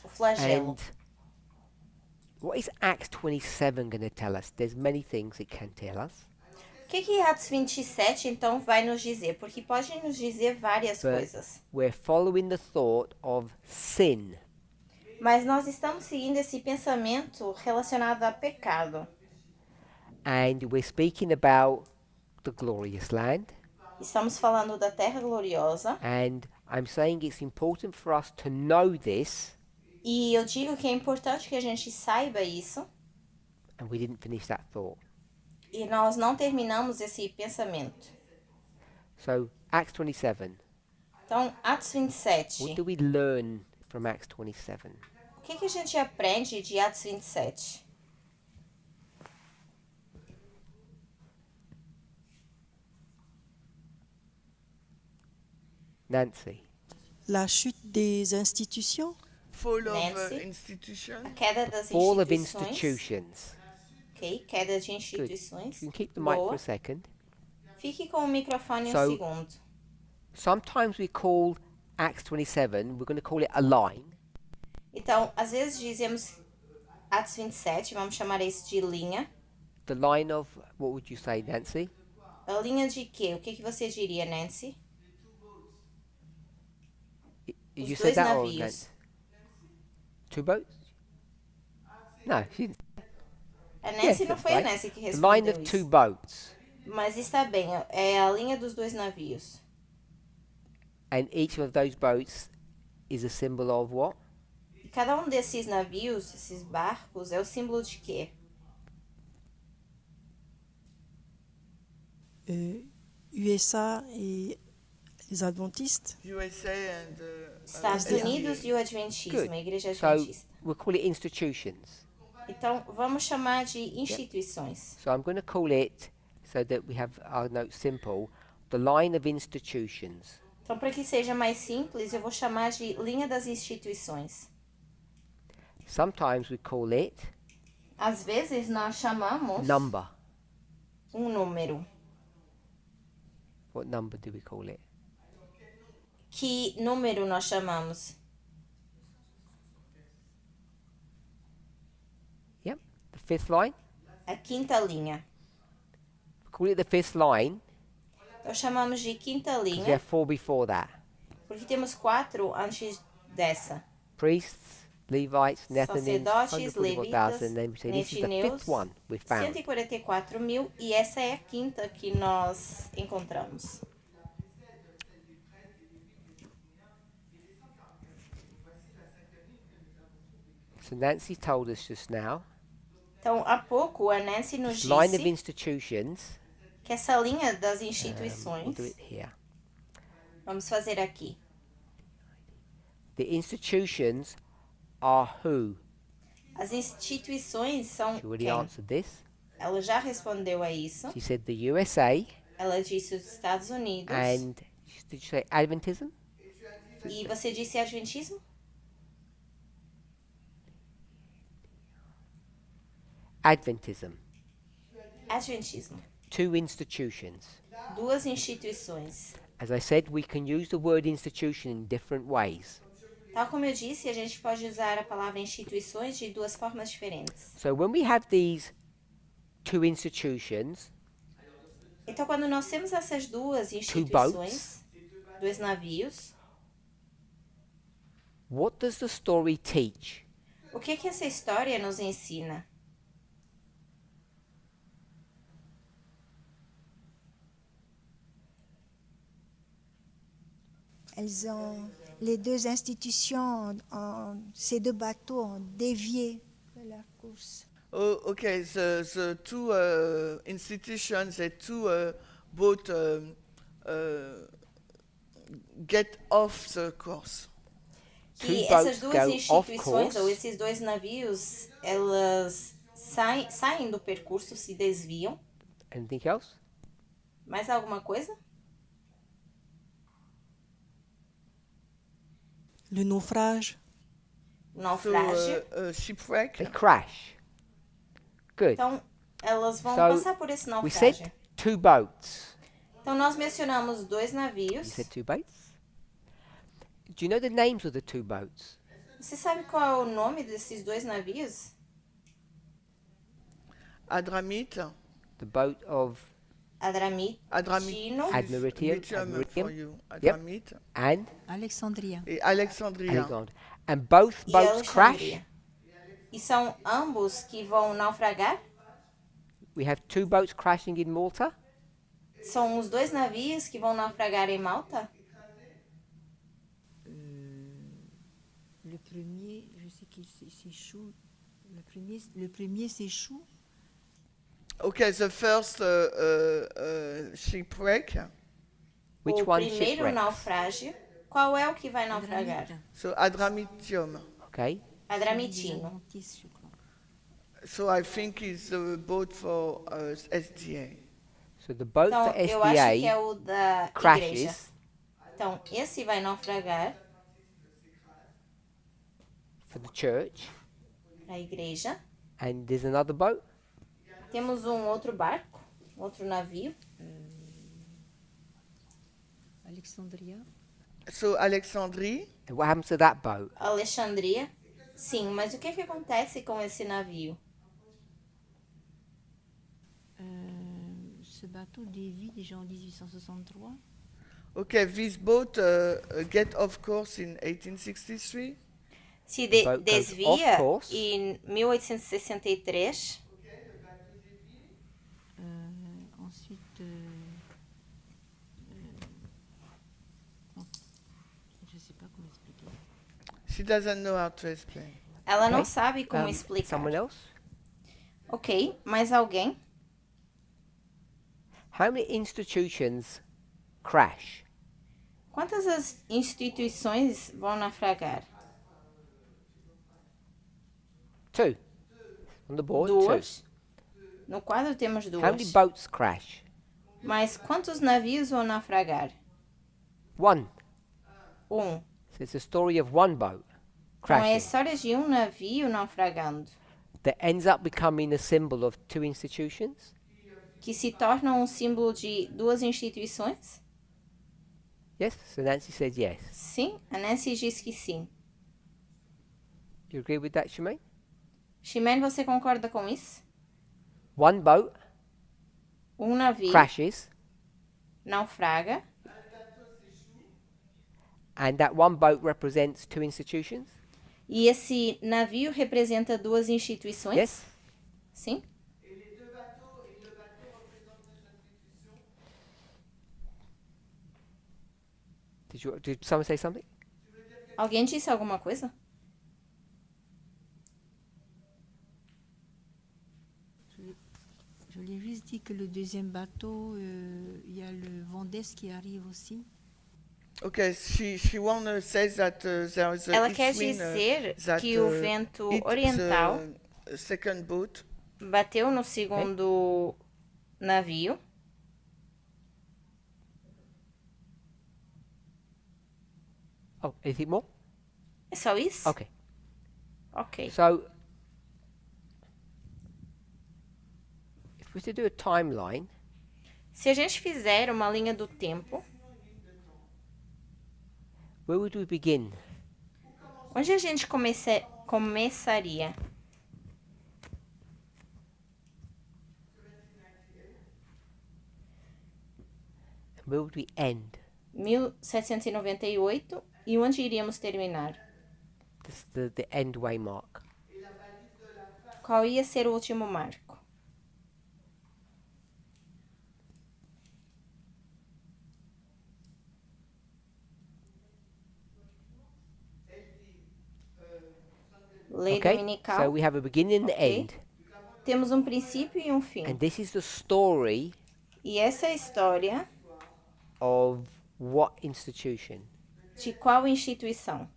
o flagelo. And what is Acts 27 going to tell us? There's many things it can tell us. O que Atos 27 então vai nos dizer? Porque pode nos dizer várias But coisas. we're following the thought of sin. Mas nós estamos seguindo esse pensamento relacionado a pecado. And we're speaking about the glorious land. Estamos falando da Terra Gloriosa. And I'm saying it's important for us to know this. E eu digo que é importante que a gente saiba isso. And we didn't finish that thought. E nós não terminamos esse pensamento. So, Acts 27. Então, Atos 27. What do we learn from Acts 27? O que a gente aprende de Atos 27? Nancy. La chute des institutions. Fall of Nancy? institution. A queda das Fall of instituições. institutions. Ok, queda de Good. instituições. You can keep the mic for Boa. a second. Fique com o microfone So- um segundo. Sometimes we call Acts 27, we're going to call it a line. Então, às vezes dizemos Atos 27, vamos chamar isso de linha. The line of, what would you say, Nancy? A linha de quê? O que você diria, Nancy? Did Os you dois say that or navios. Nancy? Two boats? No, she didn't. A Nancy Yes, não that's foi a right. Nancy que The line respondeu of two isso. boats. Mas está bem, é a linha dos dois navios. And each of those boats is a symbol of what? E cada um desses navios, esses barcos, é o símbolo de quê? USA et les adventistes. USA and Estados SDA. Unidos e o Adventismo, Good. a Igreja So Adventista. we'll call it institutions. Então, vamos chamar de instituições. So I'm going to call it, so that we have our note simple, the line of institutions. Então, para que seja mais simples, eu vou chamar de linha das instituições. Sometimes we call it Às vezes, nós chamamos number. um número. What number do we call it? Que número nós chamamos? Yep, the fifth line. A quinta linha. We call it the fifth line Então, chamamos de quinta because we linha, have four before that. porque temos 4 antes dessa. Priests, Levites, Nethinims, Sacerdotes, 144,000, and then we levitas, say this is the netineus, fifth one we found. 144.000, e essa é a quinta que nós encontramos. So Nancy told us just now, Então, há pouco, a Nancy nos this line of disse institutions, que essa linha das we'll instituições, do it here. vamos fazer aqui. The institutions are who? As instituições são She already quem? answered this. Ela já respondeu a isso. She said the USA Ela disse os Estados Unidos. and, did you say Adventism? E você disse Adventismo? Adventism. Adventismo. Two institutions. Duas instituições. As I said, we can use the word institution in different ways. Tal como eu disse, a gente pode usar a palavra instituições de duas formas diferentes. So when we have these two institutions, Então, quando nós temos essas duas boats. instituições, dois navios, what does the story teach? o que que essa história nos ensina? Les deux institutions, ces deux bateaux ont dévié de leur course. Oh, okay, the two institutions, the two boat get off the course. Que Two essas boats duas go off instituições, ou course. esses dois navios, elas saem do percurso, se desviam. Anything else? Mais alguma coisa? Le naufrage. O So, naufrágio. shipwreck. They crash. Good. Então, elas vão So, passar por esse We said naufrágio. two boats. Então, nós mencionamos dois You navios. said two boats? Do you know the names of the two boats? Você sabe qual é o nome desses dois navios? Adramit. The boat of Adramit. Adramitino Admiratium, for Admiratium. you. Adramit. and Alexandria. Et Alexandria. Alexander. And both e boats crash. Alexandria. E são ambos que vão naufragar? We have two boats crashing in Malta. São os dois navios que vão naufragar em Malta? Le premier, je sais qu'il s'échoue. Le premier s'échoue. Okay, the first shipwreck. Which O one primeiro shipwrecked? naufrágio. Qual é o que vai naufragar? So Adramitium. Okay. Adramitino. Adventices, je crois. So I think it's the boat for SDA. So the boat Então, for eu acho que é SDA o da igreja. crashes Então, esse vai naufragar for the church, para a igreja. and there's another boat. Temos um outro barco, outro navio. Alexandria. So Alexandrie. And what happens to that boat? Alexandria. Sim, mas o que que acontece com esse navio? Ce bateau dévie déjà en 1863. Okay, this boat get off course in 1863. Se The boat goes desvia off course. em 1863. Ensuite, je ne sais pas comment expliquer. She doesn't know how to explain. Ela não Okay. sabe como Um, explicar. Someone else? Ok, mais alguém? How many institutions crash? Quantas as instituições vão naufragar? Two. On the board, Duas. No quadro temos two. How many duas. boats crash? Mas quantos navios vão naufragar? One. Um. So it's a story of one boat Então é a crashing história de um navio naufragando, that ends up becoming a symbol of two institutions. que se torna um símbolo de duas instituições? Yes. So Nancy says yes. Sim, a Nancy diz que sim. Do you agree with that, Shemaine? Ximene, você concorda com isso? One boat Um navio crashes, naufraga and that one boat represents two institutions. e esse navio representa duas instituições? Yes. Sim? Did someone say something? Alguém disse alguma coisa? Je l'ai juste dit que le deuxième bateau, il y a le Vendès qui arrive aussi. Okay, she wanna say that there is a Ela east quer wind, dizer that que o vento hit oriental the second boat. bateu no segundo navio. Oh, anything more? É só isso? Okay. Ok. So, if we to do a timeline, Se a gente fizer uma linha do tempo, where would we begin? onde a gente começaria? Where would we end? 1798. E onde iríamos terminar? This is the end way mark. Qual ia ser o último marco? Lei Okay, dominical. so we have a beginning and an Ok. end. Temos um princípio e um fim. And this is the story E essa é a história of what institution? de qual instituição?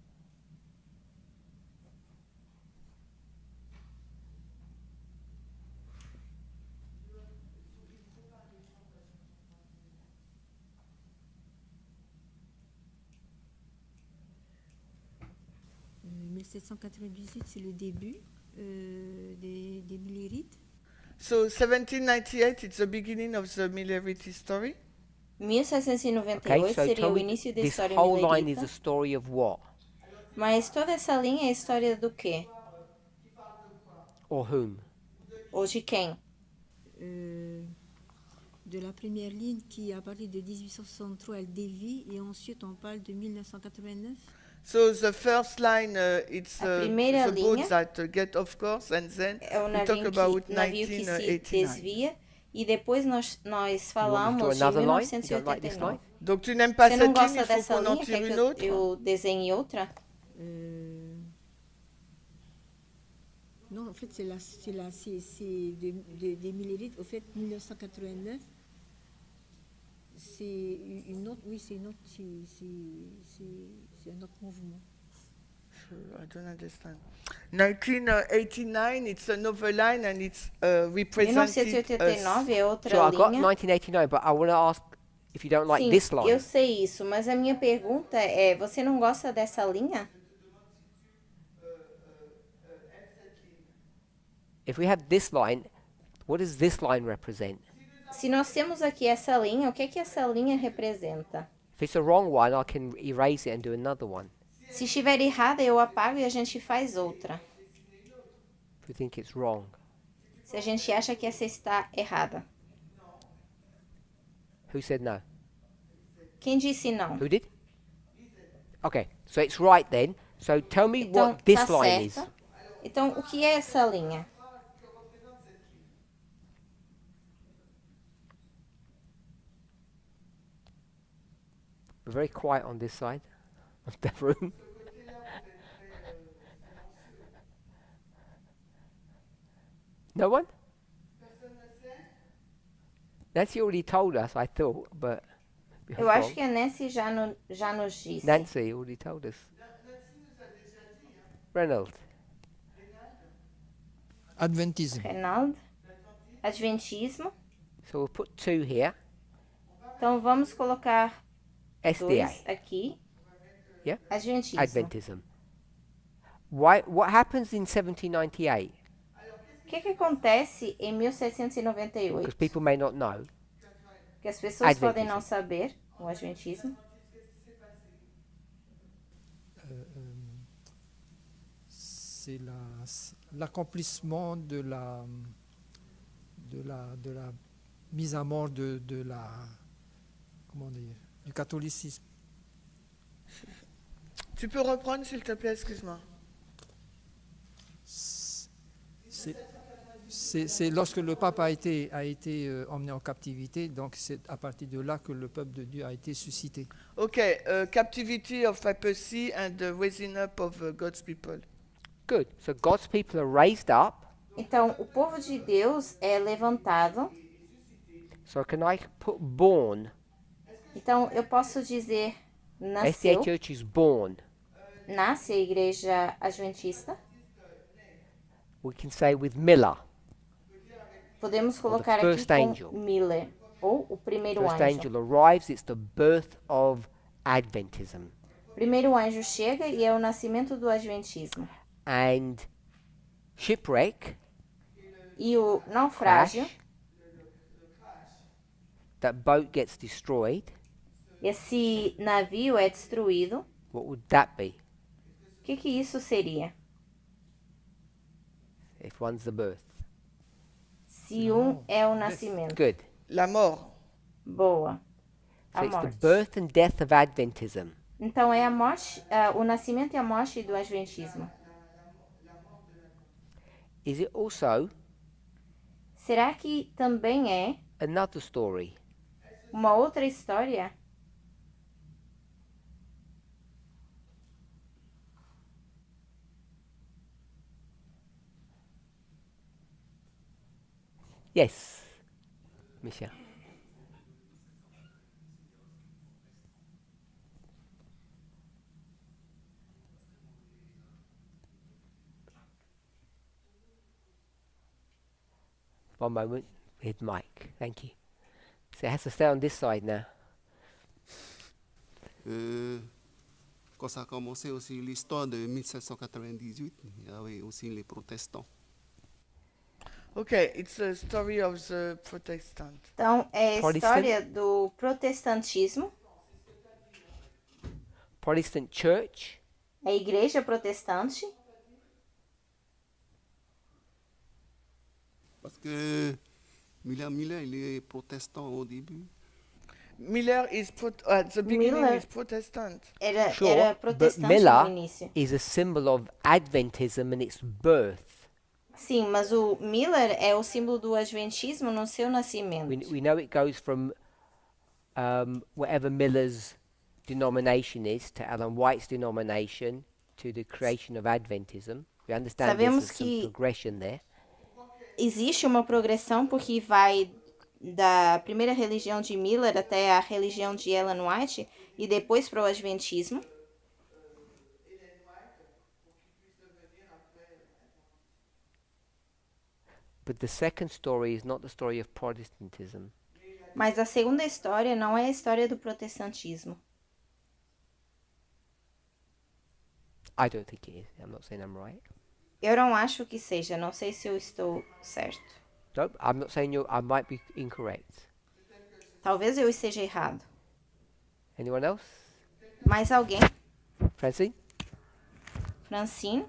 Euh, 1798, c'est le début des Millérites. So 1798, it's the beginning of the Millerite story. 1798 Okay, so seria tell o me, início da this história whole line is milerita. a story of what? Mas toda essa linha é a história do quê? Or whom? Ou de quem? De la première ligne qui, à partir de 1863, elle dévie et ensuite on parle de 1989. So the first line, it's A primeira the boat linha that get off course, and then É o we talk about navio que se 1989. desvia e depois nós You want me to falamos draw de another line? You don't like this 1989. line? Donc tu n'aimes pas Você cette não ligne, gosta il faut dessa qu'on en linha? Quer tire que une autre. eu desenhe outra? Non, en fait, c'est des Millérites. Au fait, 1989, c'est une autre, oui, c'est une autre, c'est un autre mouvement. I don't understand. 1989, it's another line and it's represented 1989 é outra Sure, I got linha. 1989, but I want to ask if you don't like Sim, this line. eu sei isso, mas a minha pergunta é: você não gosta dessa linha? If we have this line, what does this line represent? Se nós temos aqui essa linha, o que é que essa linha representa? If it's a wrong one, I can erase it and do another one. Se estiver errada, eu apago e a gente faz outra. If you think it's wrong. Se a gente acha que essa está errada. Who said no? Quem disse não? Who did? Okay, so it's right then. So tell me Então, what this tá line is. certa. Então, o que é essa linha? We're very quiet on this side of the room. No one? Nancy already told us, I thought, but we Eu were acho wrong. que a Nancy já nos disse. Nancy already told us. Reynolds. Adventisme. Reinaldo. Adventismo. So we'll put 2 here. Então, vamos colocar SDA. 2 aqui. Yeah? Adventismo. Adventism. What happens in 1798? O que acontece em Because 1798? people may not know. Que as pessoas Adventismo. podem não saber o Adventismo. C'est l'accomplissement de la mise à mort de la comment dire, du catholicisme. Tu peux reprendre s'il te plaît, excuse-moi. C'est lorsque le pape a été emmené en captivité, donc c'est à partir de là que le peuple de Dieu a été suscité. Okay, captivity of papacy and the raising up of God's people. Good. So God's people are raised up. Então, o povo de Deus é levantado. So can I put born? Então, eu posso dizer SDA nasceu, Church is born. nasce a igreja adventista. We can say with Miller. Podemos colocar aqui first angel. com Miller, ou o primeiro First anjo. angel arrives. It's the birth of Adventism. O primeiro anjo chega e é o nascimento do adventismo. And shipwreck, E o naufrágio, crash, that boat gets destroyed. esse navio é destruído. What would that be O que isso seria? if one's the birth? Se um é o nascimento. Good. La mort. Boa. A So it's the morte. birth and death of Adventism. Então é a morte, o nascimento e a morte do Adventismo. Is it also Será que também é another story? uma outra história? Yes, Michelle. One moment with Mike. Thank you. So it has to stay on this side now. Quand ça a commencé aussi l'histoire de 1798, il y avait aussi les protestants. Okay, it's the story of the Protestant. Então é a Protestant? história do protestantismo, Protestant church, a igreja protestante, Parce que Miller, il est protestant au début. Miller is at the beginning Miller- is Protestant. era sure, but protestante no Miller início. is a symbol of Adventism and its birth. Sim, mas o Miller é o símbolo do adventismo no seu nascimento. We know it goes from whatever Miller's denomination is to Ellen White's denomination to the creation of Adventism. We understand Sabemos there's some que- progression there. Existe uma progressão porque vai da primeira religião de Miller até a religião de Ellen White e depois para o adventismo. But the second story is not the story of Protestantism. Mas a segunda história não é a história do protestantismo. I don't think it is. I'm not saying I'm right. Eu não acho que seja, não sei se eu estou certo. No, I'm not saying I might be incorrect. Talvez eu esteja errado. Anyone else? Mais alguém? Francine? Francine?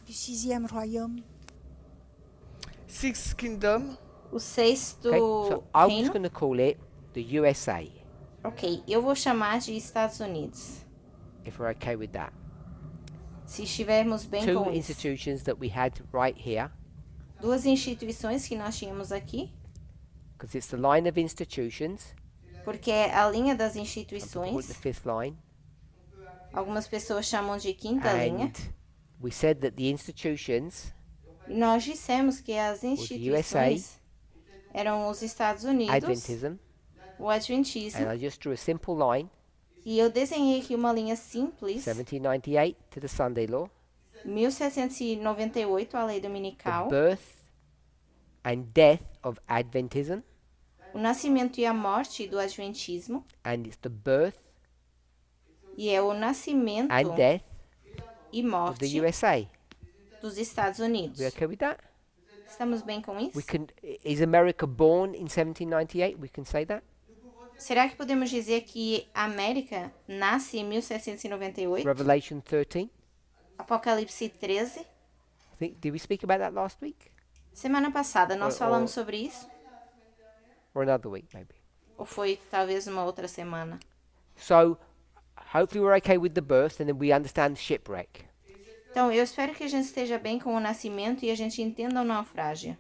Du sixième royaume. Sixth Kingdom. O sexto Okay, so I'm just reino? going to call it the USA, Ok, eu vou chamar de Estados Unidos. if we're okay with that. Se estivermos bem Two com isso. institutions that we had right here, Duas instituições que nós tínhamos aqui, because it's the line of institutions. porque é a linha das Some people call it instituições. the fifth line. Algumas pessoas chamam de quinta linha. And we said that the institutions E nós dissemos que as instituições eram os Estados Unidos, Adventism, o Adventismo, and I just drew a simple line, e eu desenhei aqui uma linha simples, 1798 to the Sunday Law, 1798, a lei the dominical, birth and death of Adventism, o nascimento e a morte do Adventismo, and it's the birth e é o nascimento and death e of morte the USA. dos Estados Unidos. We okay with that? Estamos bem com isso? Is America born in 1798? We can say that. Será que podemos dizer que a América nasce em 1798? Revelation 13. Apocalipse 13. Did we speak about that last week Semana passada nós Or- falamos or- sobre isso? or another week maybe? Ou foi talvez uma outra semana? So hopefully we're okay with the birth and then we understand shipwreck. Então, eu espero que a gente esteja bem com o nascimento e a gente entenda o naufrágio.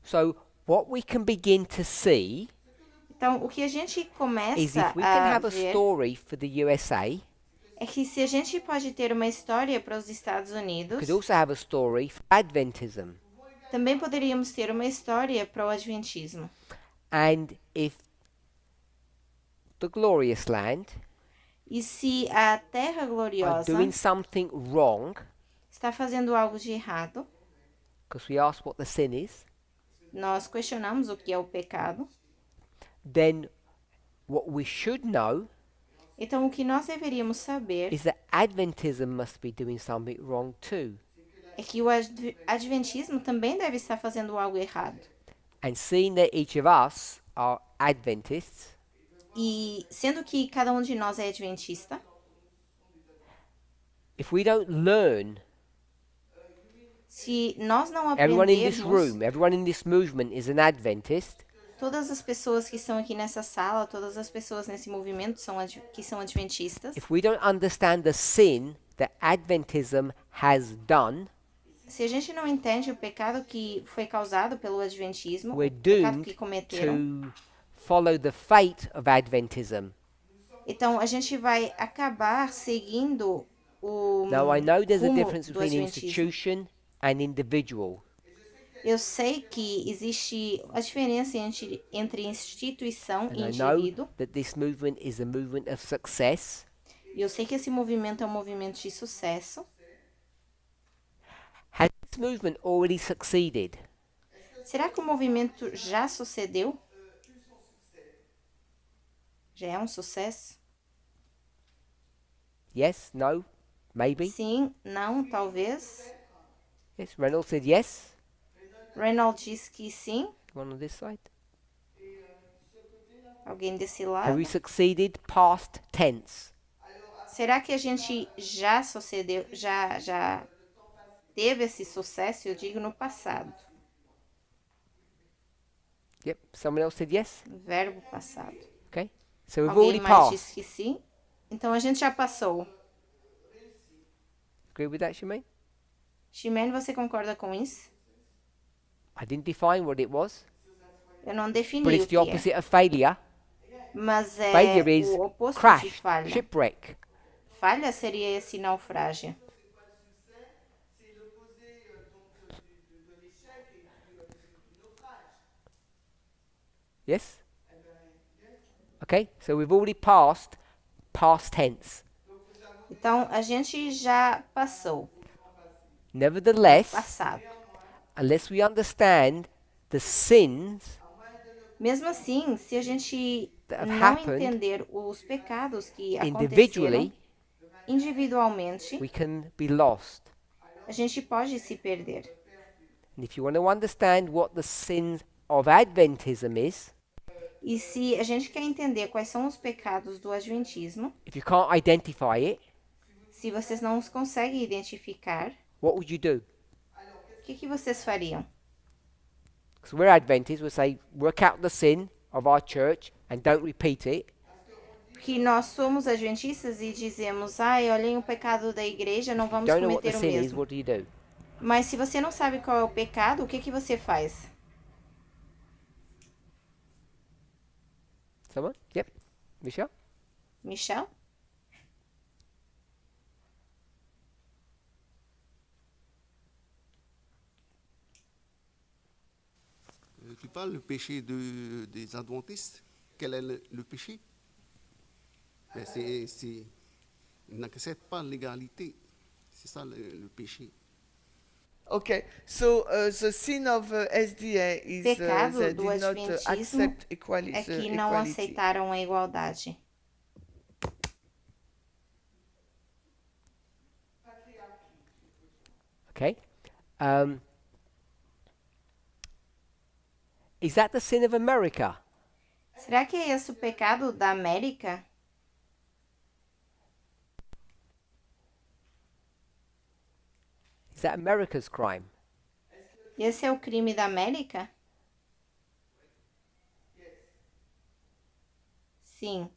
So what we can begin to see Então, o que a gente is começa if we can a have a ver story for the USA, é que se a gente pode ter uma história para os Estados Unidos, could also have a story for Adventism. também poderíamos ter uma história para o Adventismo. And if the glorious land E se a Terra are Gloriosa doing something wrong, está fazendo algo de errado, because we asked what the sin is, nós questionamos o que é o pecado. then what we should know Então, o que nós deveríamos saber is that Adventism must be doing something wrong too. é que o Adventismo também deve estar fazendo algo errado. And seeing that each of us are Adventists, E sendo que cada um de nós é adventista, if we don't learn, se nós não everyone in this aprendermos, room, everyone in this movement is an Adventist, todas as pessoas que estão aqui nessa sala, todas as pessoas nesse movimento que são adventistas, if we don't understand the sin that Adventism has done, se a gente não entende o pecado que foi causado pelo adventismo, we're o pecado doomed que cometeram, to follow the fate of Adventism. então a gente vai acabar seguindo o Now, I know there's a rumo difference do between adventismo. institution and individual. Eu sei que existe a diferença entre instituição e And I know indivíduo. that this movement is a movement of success. E eu sei que esse movimento é um movimento de sucesso. Has this movement already succeeded? Será que o movimento já sucedeu? Já é um sucesso? Yes? No? Maybe? Sim, não, talvez. Yes? Reynolds said yes. Reynolds disse que sim. One on this side. Alguém desse Have lado. we succeeded? Past tense. Será que a gente já sucedeu, já teve esse sucesso? Eu digo no passado. Yep. Someone else said yes. Verbo passado. Okay. So we've Alguém already mais disse passed. que sim. Então a gente já passou. Agree with that, Shemaine? Ximene, você concorda com isso? I didn't define what it was, Eu não defini but o it's que the é. opposite of failure. Mas é Failure is o oposto de crash, falha. shipwreck. Falha seria esse naufrágio. Yes? Okay, so we've already passed past tense. Então a gente já passou. Nevertheless, Passado. unless we understand the sins Mesmo assim, se a gente that have não happened entender os pecados que aconteceram individually, individualmente, we can be lost. a gente pode se perder. And if you want to understand what the sins of Adventism is, E se a gente quer entender quais são os pecados do adventismo, if you can't identify it, se vocês não os conseguem identificar, what would you do? o que vocês fariam? Because we're Adventists, we'll say, work out the sin of our church and don't repeat it. Que nós somos adventistas e dizemos, ai, olhem o pecado da igreja, não vamos Don't know what the cometer o sin is, mesmo. what do you do? Mas se você não sabe qual é o pecado, o que você faz? Someone? Yep. Michelle? Michel? Tu parles du péché des adventistes. Quel est le péché? Ben, ils n'acceptent pas l'égalité. C'est ça le péché. Okay, so the sin of SDA is Pecado they do did not adventismo accept equality. É que não aceitaram a igualdade. Okay. Is that the sin of America? Será que é esse o pecado da América? Is that America's crime? Esse é o crime da América? Sim.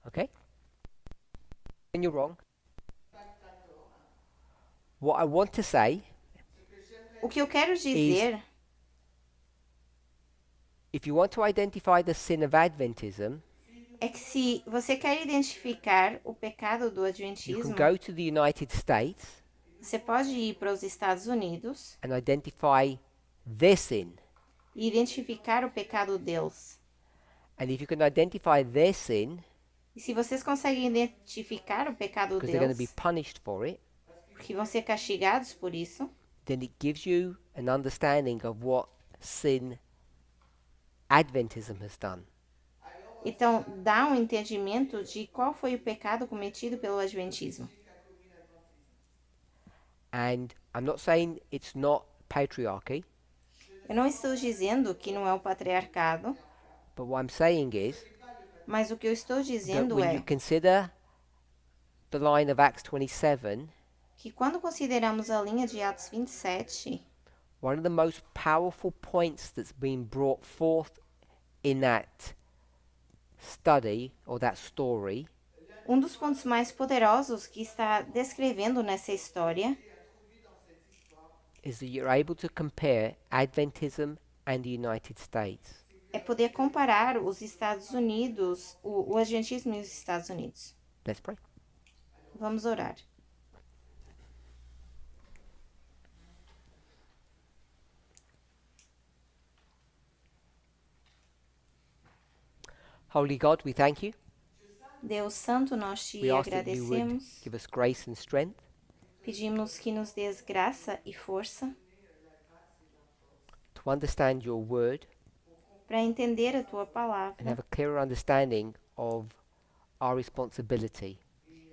Okay. And you're wrong. What I want to say, O que eu quero dizer, if you want to identify the sin of Adventism, é que se você quer identificar o pecado do you adventismo, can go to the United States você pode ir para os Estados Unidos and identify their sin. e identificar o pecado deles. And if you can identify their sin, E se vocês conseguem identificar o pecado because they're going to be deles, punished for it, porque vão ser castigados por isso, then it gives you an understanding of what sin Adventism has done. então dá um entendimento de qual foi o pecado cometido pelo adventismo. And I'm not saying it's not patriarchy, Eu não estou dizendo que não é o patriarcado, but what I'm saying is mas o que eu estou that dizendo when é you consider the line of Acts 27, que quando consideramos a linha de Atos 27, one of the most powerful points that's been brought forth in that study or that story Um dos pontos mais poderosos que está descrevendo nessa história is that you're able to compare Adventism and the United States. é poder comparar os Estados Unidos, o Adventismo e os Estados Unidos. Let's pray. Vamos orar. Holy God, we thank you. Deus Santo, nós te We ask that you would agradecemos. give us grace and strength Pedimos que nos des graça e força to understand your word para entender a tua and palavra have a clearer understanding of our responsibility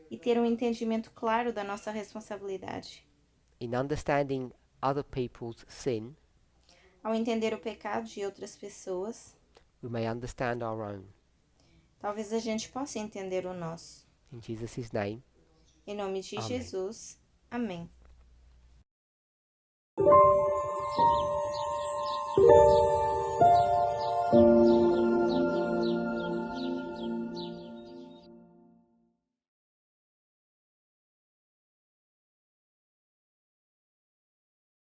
e ter um entendimento claro da nossa responsabilidade. in understanding other people's sin. Ao entender o pecado de outras pessoas, We may understand our own. talvez a gente possa entender o nosso. In Jesus' name. Em nome de Amém. Jesus. Amém.